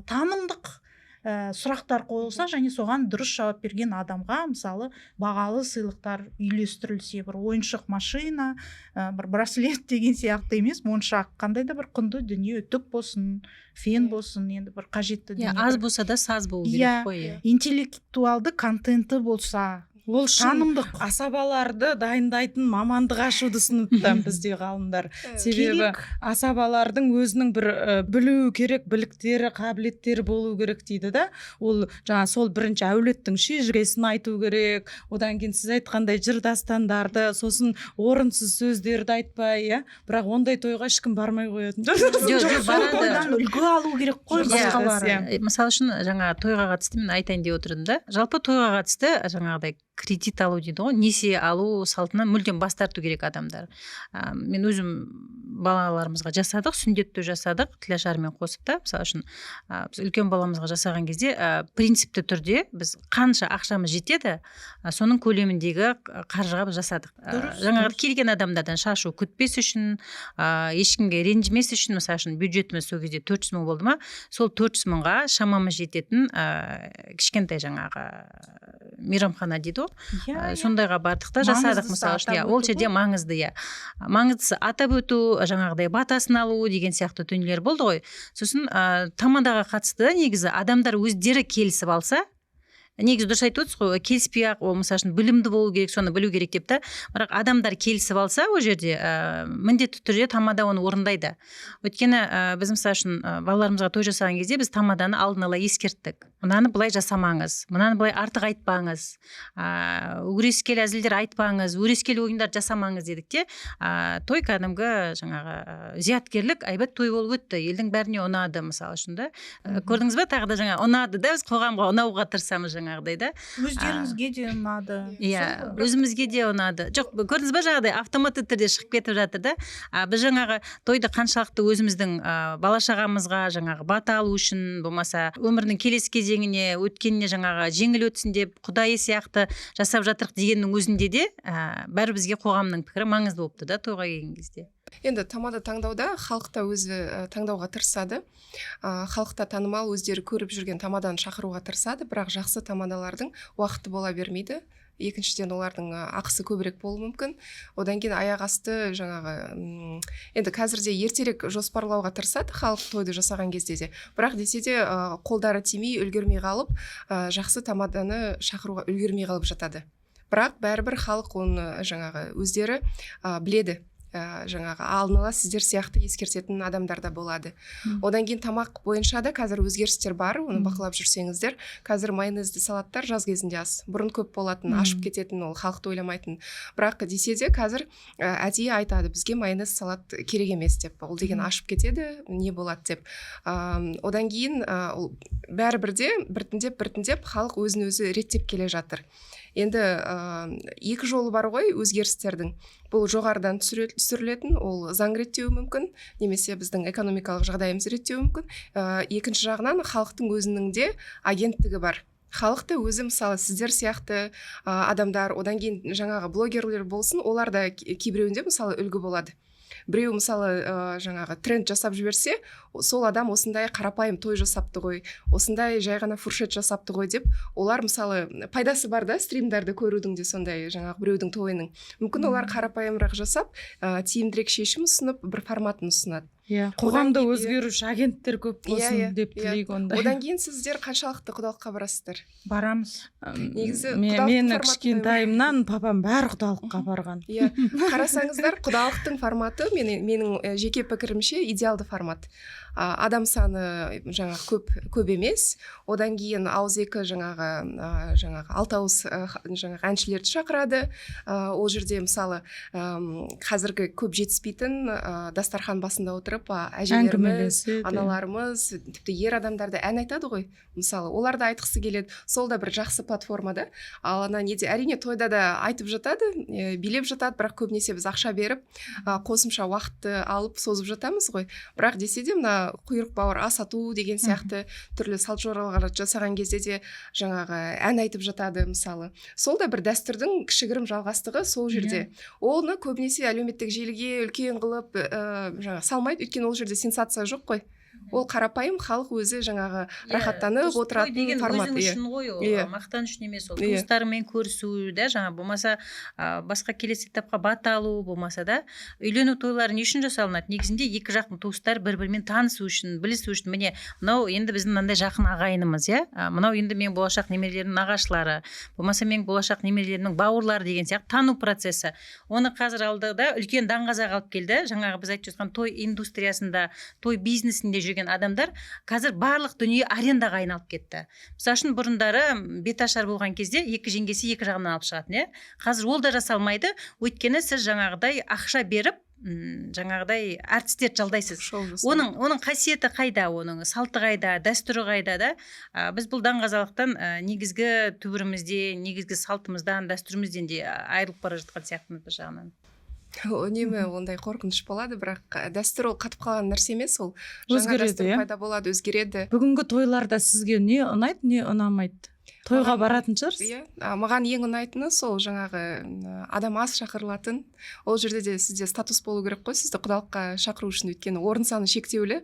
Speaker 3: танымдық сұрақтар қойылса, және соған дұрыс жауап берген адамға мысалы бағалы сыйлықтар үйлестірілсе, бір ойыншық машина, бір браслет деген сияқты емес, моншақ, қандай да бір құнды дүние, үтік болсын, фен болсын, енді бір қажетті дүние.
Speaker 2: Аз болса да саз болу керек қой.
Speaker 3: Интеллектуалды контенті болса,
Speaker 4: ол үшін
Speaker 3: танымдық
Speaker 4: асабаларды дайындайтын мамандық ашуды ұсыныпты бізде ғалымдар. Себебі асабалардың өзінің бір білу керек біліктері, қабілеттері болу керек дейді да. Ол жаңа сол бірінші әулеттің шежіресін айту керек, одан кейін сіз айтқандай жыр дастандарды, сосын орынсыз сөздерді айтпай, бірақ ондай тойға ешкім бармай қоятын.
Speaker 3: Тойдан үлгі алу керек қой басқалары.
Speaker 2: Мысалы үшін жаңа тойға қатысты мен айтайын деп отырдым да. Жалпы тойға қатысты жаңағыдай кредит алу дейді ғой, несие алу салтынан мүлдем бас тарту керек адамдар. Мен өзім балаларымызға жасадық, сүндетті жасадық, тілашармен қосып та, мысалы үшін біз үлкен баламызға жасаған кезде принципті түрде біз қанша ақшамыз жетеді, соның көлеміндегі қаржыға біз жасадық. Жаңағы келген адамдардан шашу күтпес үшін, ешкімге ренжімес үшін, мысалы үшін бюджетіміз сол кезде 400 мың болды ма, сол 400 мыңға шамамыз жететін кішкентай жаңағы мейрамхана дейді ғой, сондайға бардық та жасадық. Мысалы үшін ол жерде маңызды, маңыздысы атап өту, жаңағыдай батасын алу деген сияқты дүниелер болды ғой. Сосын тамадаға қатысты негізі адамдар өздері келісіп алса, негізі дұрыс айтып отырсыз ғой, келіспей ақ, ол мысалы үшін білімді болу керек, соны білу керек деп та, бірақ адамдар келісіп алса, ол жерде міндетті түрде тамада оны орындайды. Өйткені біз мысалы үшін балаларымызға той жасаған кезде біз тамаданы алдын ала ескерттік. Мынаны былай жасамаңыз, мынаны былай артық айтпаңыз, өрескел әзілдер айтпаңыз, өрескел ойындар жасамаңыз дедік те, той кәдімгі жаңағы зияткерлік айбат той болып өтті, елдің бәріне ұнады мысалы үшін да. Көрдіңіз бе, тағы да жаңа ұнады да, біз қоғамға ұнауға тырысамыз жаңағыдай да.
Speaker 3: Өздеріңізге де ұнады.
Speaker 2: Өзімізге де ұнады. Жоқ, көрдіңіз бе, жаңағыдай автоматты түрде шығып кетіп жатыр да. Біз жаңағы тойды қаншалықты өзіміздің бала-шағамызға жаңағы бата алу үшін, болмаса өмірдің келесі кезеңіне, өткеніне жаңағы жеңіл өтсін деп құдайы сияқты жасап жатырық дегеннің өзінде де бәрі бізге қоғамның пікірі маңызды болыпты да тойға келген кезде.
Speaker 1: Енді тамада таңдауда халықта өзі таңдауға тырысады. Халықта танымал, өздері көріп жүрген тамаданы шақыруға тырысады, бірақ жақсы тамадалардың уақыты бола бермейді. Екіншіден олардың ақысы көбірек болуы мүмкін. Одан кейін аяқ асты жаңағы енді қазірде ертерек жоспарлауға тырысады халық тойды жасаған кезде де. Бірақ десе де қолдары тимей, үлгермей қалып, жақсы тамаданы шақыруға үлгермей қалып жатады. Бірақ бәрібір халық оны жаңағы өздері біледі. Жаңағы алдын ала сіздер сияқты ескертетін адамдар да болады. Одан кейін тамақ бойынша да қазір өзгерістер бар, оны бақылап жүрсеңіздер. Қазір майонезді салаттар жаз кезінде аз. Бұрын көп болатын, ашып кететін, ол халықты ойламайтын. Бірақ десе де қазір әдейі айтады, бізге майонез салат керек емес деп. Ол деген ашып кетеді, не болады деп. Одан кейін бәрібірде біртіндеп халық өзін өзі реттеп келе жатыр. Енді екі жолы бар ғой өзгерістердің. Бұл жоғарыдан түсірілетін, ол заң реттеуі мүмкін, немесе біздің экономикалық жағдайымыз реттеуі мүмкін. Екінші жағынан халықтың өзінің де агенттігі бар. халықты өзі мысалы сіздер сияқты адамдар, одан кейін жаңағы блогерлер болсын, олар да кейбіреуінде мысалы үлгі болады. Біреу мысалы жаңағы тренд жасап жіберсе, сол адам осындай қарапайым той жасапты ғой, осындай жай ғана фуршет жасапты ғой деп, олар мысалы пайдасы бар да стримдарды көрудің де сондай жаңағы біреудің тойының. Мүмкін олар қарапайымырақ жасап, тиімдірек шешім ұсынып, бір форматын ұсынады.
Speaker 4: Иә, қоғамда өзгеруші агенттер көп болсын деп тілейік онда.
Speaker 1: Одан кейін сіздер қаншалықты құдалыққа барасыздар?
Speaker 3: Барамыз.
Speaker 1: Негізі
Speaker 4: мені кішкентайымнан папам бәрі құдалыққа барған.
Speaker 1: Иә, қарасаңыздар, құдалықтың форматы менің жеке пікірімше идеалды формат. Адам саны көп емес, одан кейін ауызекі жаңағы алтауыз жаңағы әншілерді шақырады. Ол жерде мысалы қазіргі көп жетіспейтін дастархан басында отырып әжелеріміз, аналарымыз, тіпті ер адамдарды ән айтады ғой. Мысалы, олар да айтқысы келеді. Сол да бір жақсы платформада. Ал әрине тойда да айтып жатады, билеп жатады, бірақ көбінесе біз ақша беріп, қосымша уақытты алып созып жатамыз ғой. Бірақ десе де мына құйрық бауыр ас ату деген сияқты түрлі салт жоралар жасаған кезде де жаңағы ән айтып жатады мысалы. Сол да бір дәстүрдің кішігірім жалғастығы сол жерде. Оны көбінесе әлеуметтік желіге үлкен қылып салмайды, өйткені ол жерде сенсация жоқ қой. Ол қарапайым халық өзі жаңағы рахаттанып отыратын формат.
Speaker 2: Өзің үшін ғой, мақтан үшін емес, ол туыстарымен көрісу да, жаңа болмаса басқа келесі этапқа бата алу, болмаса да үйлену тойлары не үшін жасалынады? Негізінде екі жақтың туыстар бір-бірімен танысу үшін, білісу үшін. Міне, мынау енді біздің мынандай жақын ағайынымыз, мынау енді менің болашақ немерелерімнің нағашылары, болмаса менің болашақ немерелерімнің бауырлары деген сияқты тану процесі. Оны қазір алды да үлкен даңғазаға алып келді. Жаңағы біз айтып жатқан той индустриясында, той бизнесінде жүрген адамдар қазір барлық дүние арендаға айналып кетті. Мысалы үшін бұрындары беташар болған кезде екі жеңгесі екі жағынан алып шығатын, қазір ол да жасалмайды, өйткені сіз жаңағыдай ақша беріп, жаңағыдай әртістерді жалдайсыз. Оның қасиеті қайда, оның салты қайда, дәстүрі қайда да? Біз бұл даңғазалықтан негізгі түбірімізде, негізгі салтымыздан, дәстүрімізден де айырылып бара жатқан сияқтымыз бір жағынан.
Speaker 1: Үнемі ондай қорқыныш болады, бірақ дәстүр ол қатып қалған нәрсе емес, ол
Speaker 4: өзгереді,
Speaker 1: пайда болады, өзгереді.
Speaker 4: Бүгінгі тойларда сізге не ұнайды, не ұнамайды? Тойға баратын шығарсыз?
Speaker 1: Маған ең ұнайтыны сол жаңағы адам аз шақырылатын. Ол жерде де сізде статус болу керек қой, сізді құдалыққа шақыру үшін, өйткені орын саны шектеулі.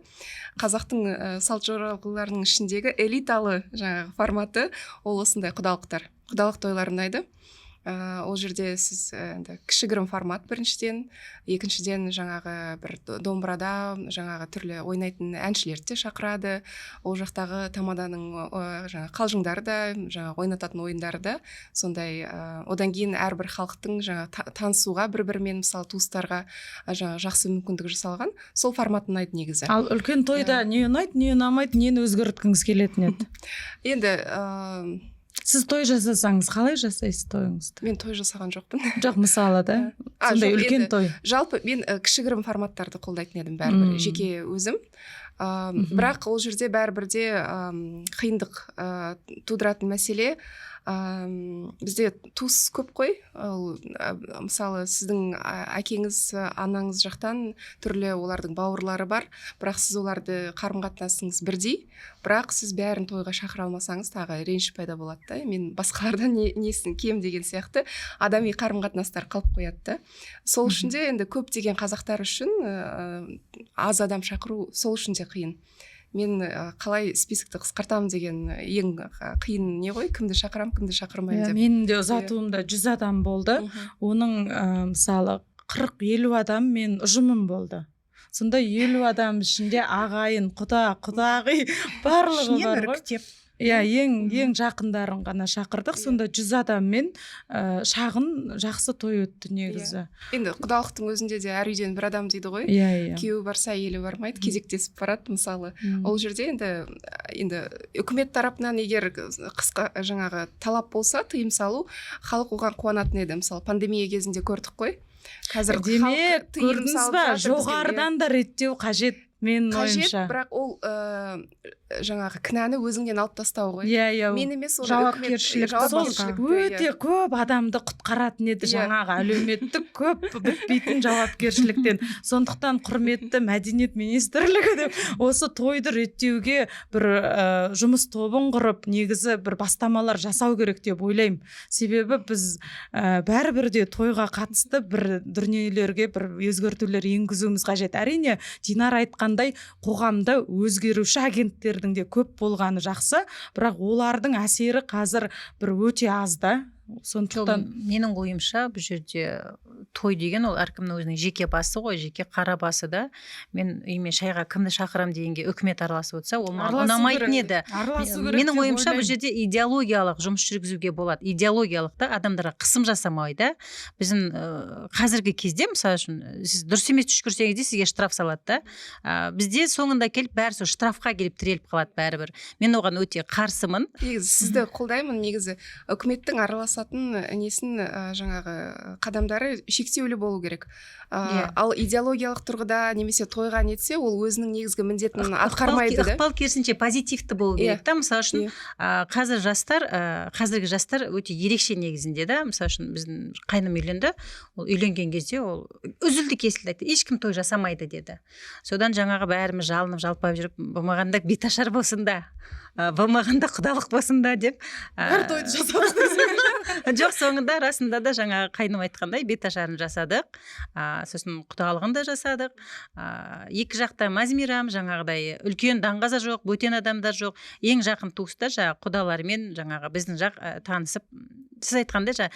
Speaker 1: Қазақтың салт жоралғыларының ішіндегі элиталы жаңағы форматы ол осындай құдалықтар. Құдалық тойлар ұнайды. Ол жерде сіз кішігірім формат біріншіден, екіншіден жаңағы бір домбырада жаңағы түрлі ойнайтын әншілерді де шақырады. Ол жақтағы тамаданың жаңағы қалжыңдары да, жаңағы ойнататын ойындары да сондай. Одан кейін әрбір халықтың жаңағы танысуға бір-бірімен мысалы туыстарға жаңағы жақсы мүмкіндік жасалған. Сол формат ұнайды негізі.
Speaker 4: Ал үлкен тойда не ұнайды, не ұнамайды, нені өзгерткіңіз келетін еді?
Speaker 1: Енді
Speaker 4: сіз той жасасаңыз, қалай жасайсыз тойыңызды?
Speaker 1: Мен той жасаған жоқпын.
Speaker 4: Жоқ, мысалы да? Сондай үлкен той.
Speaker 1: Жалпы мен кішігірім форматтарды қолдайтын едім бәрібір, жеке өзім. Бірақ ол жерде бәрібірде қиындық тудыратын мәселе. Бізде туыс көп қой. Мысалы сіздің әкеңіз, анаңыз жақтан түрлі олардың бауырлары бар, бірақ сіз оларды қарым-қатынасыңыз бірдей, бірақ сіз бәрін тойға шақыра алмасаңыз тағы реніш пайда болады да. Мен басқалардан несін кем деген сияқты адами қарым-қатынастар қалып қояды да. Сол үшін де енді көптеген қазақтар үшін аз адам шақыру сол үшін де қиын. Мен қалай списокты қысқартамын деген ең қиын не ғой, кімді шақырам, кімді шақырмаймын деп.
Speaker 4: Менің де ұзатуымда 100 адам болды. Оның мысалы 40-50 адам мен ұжымым болды. Сонда 50 адам ішінде ағайын, құдағи барлығы бар ғой. Ең жақындарын ғана шақырдық. Сонда 100 адаммен шағын жақсы той өтті негізі.
Speaker 1: Енді құдалықтың өзінде де әр үйден бір адам дейді ғой. Күйеуі барса әйелі бармайды, кезектесіп барады мысалы. Ол жерде енді үкімет тарапынан егер қысқа жаңағы талап болса, тыйым салу, халық оған қуанатын еді. Мысалы пандемия кезінде көрдік қой. Қазір
Speaker 4: демек, көрдіңіз ба, жоғарыдан да реттеу қажет. менің
Speaker 1: қажет,
Speaker 4: ойымша.
Speaker 1: бірақ ол жаңағы кінәні өзіңнен алып тастау ғой.
Speaker 4: Иә,
Speaker 1: Мен емес, оны
Speaker 3: жауапкершілікті
Speaker 4: өте көп адамды құтқаратын еді жаңағы әлеуметтік көп бітпейтін жауапкершіліктен. Сондықтан құрметті мәдениет министрлігі деп осы тойды реттеуге бір жұмыс тобын құрып, негізі бір бастамалар жасау керек деп ойлаймын. Себебі біз бәрібір де тойға қатысты бір дүниелерге бір өзгертулер енгізуіміз қажет. Әрине, Динар айтқандай қоғамда өзгеруші агенттердің де көп болғаны жақсы, бірақ олардың әсері қазір бір өте аз да. Сондықтан
Speaker 2: менің ойымша бұл жерде той деген ол әркімнің өзінің жеке басы ғой, жеке қара басы да. Мен үйіме шайға кімді шақырам дегенге үкімет араласып отырса, ол маған ұнамайтын еді. Менің ойымша бұл жерде идеологиялық жұмыс жүргізуге болады. Идеологиялық та адамдарға қысым жасамай да. Біздің қазіргі кезде, мысалы үшін, сіз дұрыс емес түш көрсеңіз де сізге штраф салады да. Бізде соңында келіп бәрі сол штрафқа келіп тіреліп қалады бәрібір. Мен оған өте қарсымын.
Speaker 1: Негізі сізді қолдаймын. Негізі үкіметтің несін жаңағы қадамдары шектеулі болу керек. Ал идеологиялық тұрғыда немесе тойға нетсе, ол өзінің негізгі міндетін атқармайды да.
Speaker 2: Ықпал керісінше позитивті болу керек та. Мысалы үшін қазіргі жастар өте ерекше негізінде да. Мысалы үшін біздің қайным үйленді. Ол үйленген кезде ол үзілді кесілді айтты. Ешкім той жасамайды деді. Содан жаңағы бәріміз жалынып жалпап жүріп, болмағанда беташар болсын да, болмағанда құдалық болсын да деп.
Speaker 4: Бір тойды жасадық.
Speaker 2: Жоқ, соңында расында да жаңағы қайным айтқандай беташарын жасадық. Сосын құдалығын да жасадық. Екі жақта мәз-мейрам, жаңағыдай үлкен даңғаза жоқ, бөтен адамдар жоқ. Ең жақын туыстар жаңағы құдалармен жаңағы біздің жақ танысып, сіз айтқандай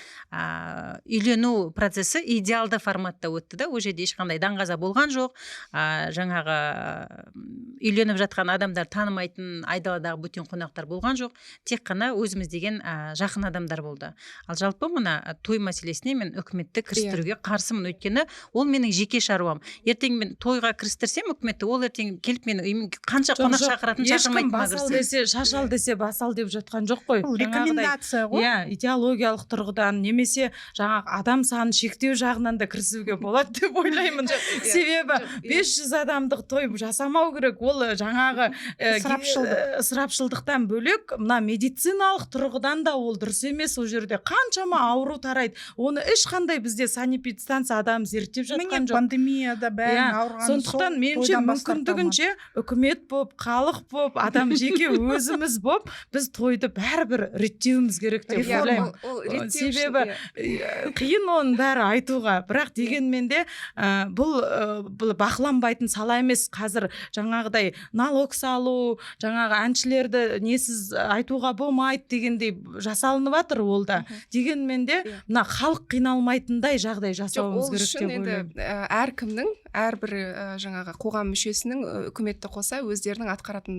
Speaker 2: үйлену процесі идеалды форматта өтті да. Ол жерде ешқандай даңғаза болған жоқ. Жаңағы үйленіп жатқан адамдар танымайтын айдаладағы бөтен қонақтар болған жоқ. Тек қана өзіміз деген жақын адамдар болды. Ал жалпы мына той мәселесіне мен үкіметті кірістіруге қарсымын. Өйткені ол менің жеке шаруам. Ертең мен тойға кірістірсем үкіметті, ол ертең келіп менің үйіме қанша қонақ шақыратын шақырмайтын
Speaker 4: басал десе, шашал десе басал деп жатқан жоқ қой.
Speaker 3: Бұл рекомендация ғой.
Speaker 4: Иә, идеологиялық тұрғыдан немесе жаңағы адам санын шектеу жағынан да кірісуге болады деп ойлаймын. Себебі 500 адамдық той жасамау керек. Ол жаңағы ысырапшылдықтан бөлек, мына медициналық тұрғыдан да ол дұрыс емес. Ол жерде қаншама ауру тарайды. Оны ешқандай бізде санэпидстанция адам зерттеп жатқан жоқ.
Speaker 3: Пандемияда бәрін ауырған.
Speaker 4: Сондықтан меніңше мүмкіндігінше үкімет болып, халық болып, адам жеке өзіміз болып, біз тойды бәрібір реттеуіміз керек деп ойлаймын. Себебі қиын оның бәрі айтуға, бірақ дегенмен де бұл бақыланбайтын сала емес. Қазір жаңағыдай налог салу, жаңағы әншілерді несіз айтуға болмайды дегендей жасалынып жатыр ол да. Дегенмен де мына халық қиналмайтындай жағдай жасауымыз керек деп ойлаймын.
Speaker 1: Әркімнің, әрбір жаңағы қоғам мүшесінің үкіметті қоса өздерінің атқаратын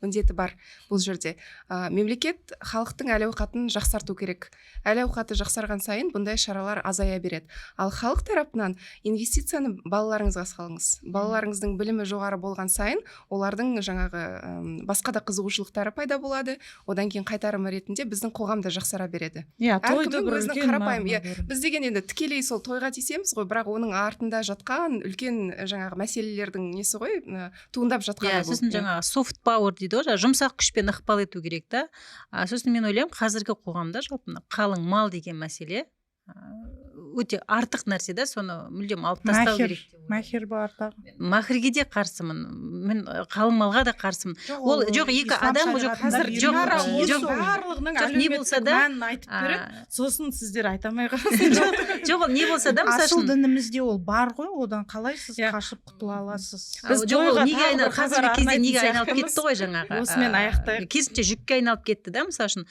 Speaker 1: міндеті бар бұл жерде. Мемлекет халықтың әл-ауқатын жақсарту керек. Әл-ауқаты жақсарған сайын бұндай шаралар азая береді. Ал халық тарапынан инвестицияны балаларыңызға салыңыз. Балаларыңыздың білімі жоғары болған сайын олардың жаңағы басқа да қызығушылықтары пайда болады. Одан кейін қайтарымы ретінде біздің қоғамда жақсара береді. Әркімнің өзінің қарапайым. Біз деген енді тікелей сол тойға тиісеміз ғой, бірақ оның артында жатқан үлкен жаңағы мәселелердің несі ғой, туындап жатқаны.
Speaker 2: Сосын жаңағы soft power дейді ғой, жұмсақ күшпен ықпал ету керек та. Сосын мен ойлаймын, қазіргі қоғамда жалпы қалың мал деген мәселе өте артық нәрсе да, соны мүлдем алып тастау керек.
Speaker 3: Махер бар тағы.
Speaker 2: Махерге де қарсымын. Мен қалың малға да қарсымын. Ол жоқ, екі адам жоқ.
Speaker 4: Барлығының әлеуметтік мәнін айтып береді. Сосын сіздер айта алмай қаласыз.
Speaker 2: Жоқ, ол не болса да, мысалы
Speaker 3: асыл дінімізде ол бар ғой, одан қалай сіз қашып құтыла аласыз?
Speaker 2: Біз қазіргі кезде неге айналып кетті ғой жаңағы.
Speaker 4: Осымен аяқтайық.
Speaker 2: Керісінше жүкке айналып кетті да, мысалы үшін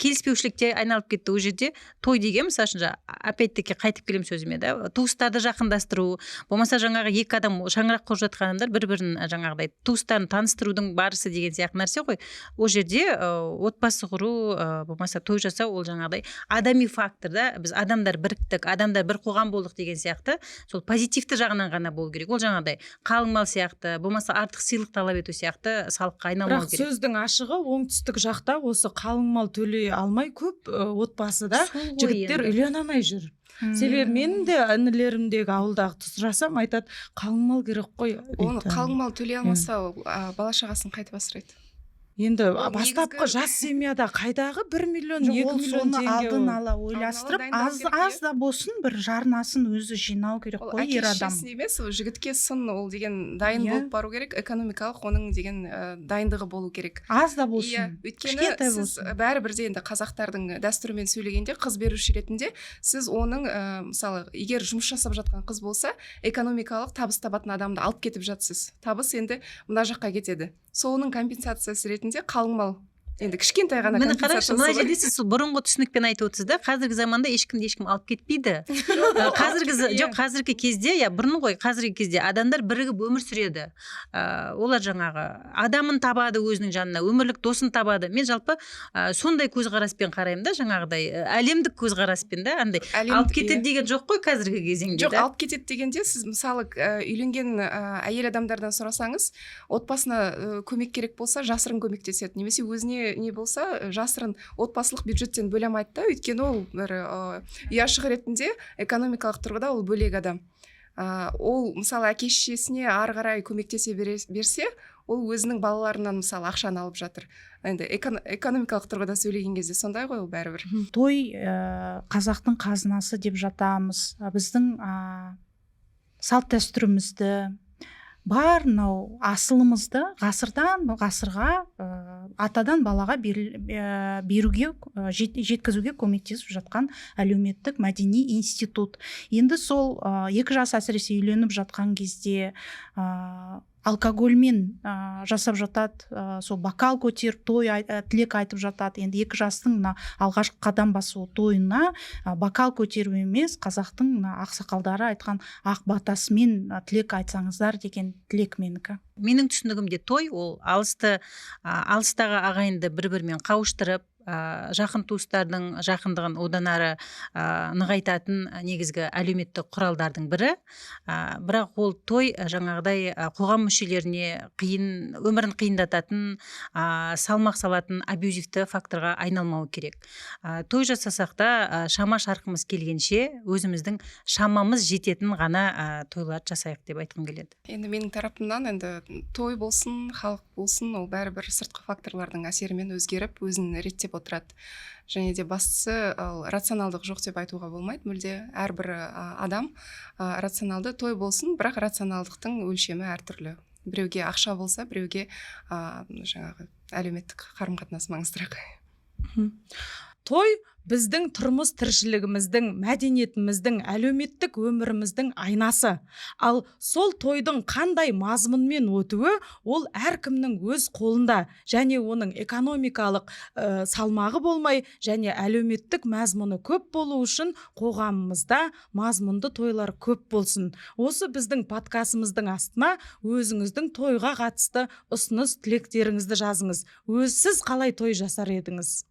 Speaker 2: келіспеушілікте айналып кетті. Ол жерде той деген, мысалы үшін опять-таки қайтып келем сөзіме да, туыстарды жақындастыру, болмаса жаңағы екі адам шаңырақ құрып жатқан адамдар бір-бірін жаңағыдай туыстарын таныстырудың барысы деген сияқты нәрсе ғой. Ол жерде отбасы құру, болмаса той жасау, ол жаңағыдай адами фактор да. Біз адамдар біріктік, адамдар бір қоғам болдық деген сияқты, сол позитивті жағынан ғана болу керек. Ол жаңағыдай қалың мал сияқты, болмаса артық сыйлық талап ету сияқты салыққа айналмау керек.
Speaker 4: Бірақ сөздің ашығы оңтүстік жақта осы қалың мал төлей алмай көп отбасы да жігіттер үйлене алмай жүр. себебі менің де інілерімдегі ауылдағы сұрасам айтады қалың мал керек қой.
Speaker 1: Оны қалың мал төлей алмаса бала шағасын қайтып асырайды.
Speaker 4: Енді
Speaker 1: Ол
Speaker 4: бастапқы
Speaker 1: негізгі-
Speaker 4: жас семьяда қайдағы 1 миллион,
Speaker 3: Жоқ,
Speaker 4: 2
Speaker 3: ол
Speaker 4: миллион
Speaker 3: соны
Speaker 4: теңге
Speaker 3: алдын
Speaker 4: ол.
Speaker 3: ала ойластырып,
Speaker 1: дайындау
Speaker 3: аз
Speaker 1: керек, иә.
Speaker 3: аз да болсын бір жарнасын өзі жинау керек
Speaker 1: Ол
Speaker 3: қой ер адам.
Speaker 1: әке-шешесіне емес, ол жігітке сын, ол деген дайын
Speaker 3: Иә.
Speaker 1: болып бару керек, экономикалық оның деген дайындығы болу керек.
Speaker 3: Аз да
Speaker 1: Иә,
Speaker 3: болсын.
Speaker 1: өйткені
Speaker 3: кішкентай
Speaker 1: сіз
Speaker 3: болсын.
Speaker 1: бәрібір де енді қазақтардың дәстүрімен сөйлегенде қыз беруші ретінде сіз оның мысалы егер жұмыс жасап жатқан қыз болса экономикалық табыс табатын адамды алып кетіп жатсыз, табыс енді мына жаққа кетеді, соның компенсациясы ретінде қалың мал, енді кішкентай ғана
Speaker 2: міне қараңызшы,
Speaker 1: компенсациясы
Speaker 2: мына
Speaker 1: ғой.
Speaker 2: жерде сіз сол бұрынғы түсінікпен айтып отырсыз да, қазіргі заманда ешкімді ешкім алып кетпейді. Жоқ, қазіргі кезде, бұрын ғой, қазіргі кезде адамдар бірігіп өмір сүреді. Олар жаңағы адамын табады өзінің жанына, өмірлік досын табады. Мен жалпы сондай көзқараспен қараймын да, жаңағыдай әлемдік көзқараспен да, андай алып кетеді деген жоқ қой қазіргі кезеңде.
Speaker 1: Жоқ, алып кетеді дегенде сіз мысалы үйленген әйел адамдардан сұрасаңыз, отбасына көмек керек болса жасырын көмектеседі, немесе өзіне не болса жасырын отбасылық бюджеттен бөле алмайды да, өйткені ол бір ұяшық ретінде экономикалық тұрғыда ол бөлек адам. Ол мысалы әке-шешесіне ары қарай көмектесе берсе, ол өзінің балаларынан мысалы ақшаны алып жатыр. Енді экономикалық тұрғыда сөйлеген кезде сондай ғой, ол бәрібір.
Speaker 3: Той қазақтың қазынасы деп жатамыз. Біздің салт дәстүрімізді, бар мынау асылымызды ғасырдан ғасырға атадан балаға беруге, жеткізуге көмектесіп жатқан әлеуметтік мәдени институт. Енді сол 2 жас әсіресе үйленіп жатқан кезде алкогольмен жасап жатады, сол бокал көтеріп той тілек айтып жатады. Енді 2 жастың алғашқы қадам басу тойына бокал көтеру емес, қазақтың ақсақалдары айтқан ақ батасымен тілек айтсаңыздар деген тілек менікі.
Speaker 2: Менің түсінігімде той ол алыстағы ағайынды бір-бірімен қауыштырып, жақын туыстардың жақындығын одан ары нығайтатын негізгі әлеуметтік құралдардың бірі. Бірақ ол той жаңағыдай қоғам мүшелеріне өмірін қиындататын, салмақ салатын абьюзивті факторға айналмауы керек. Той жасасақ та шама шарқымыз келгенше өзіміздің шамамыз жететін ғана тойларды жасайық деп айтқым келеді.
Speaker 1: Енді менің тарапымнан енді той болсын, халық болсын, ол бәрібір сыртқы факторлардың әсерімен өзгеріп, өзін реттеп отырады. Және де бастысы рационалдық жоқ деп айтуға болмайды. Мүлде әрбір адам рационалды, той болсын, бірақ рационалдықтың өлшемі әртүрлі. Біреуге ақша болса, біреуге жаңағы әлеуметтік қарым-қатынас маңыздырақ.
Speaker 4: Той біздің тұрмыс тіршілігіміздің, мәдениетіміздің, әлеуметтік өміріміздің айнасы. Ал сол тойдың қандай мазмұнмен өтуі, ол әркімнің өз қолында, және оның экономикалық салмағы болмай, және әлеуметтік мазмұны көп болу үшін қоғамымызда мазмұнды тойлар көп болсын. Осы біздің подкастымыздың астына өзіңіздің тойға қатысты ұсыныс тілектеріңізді жазыңыз. Сіз қалай той жасар едіңіз?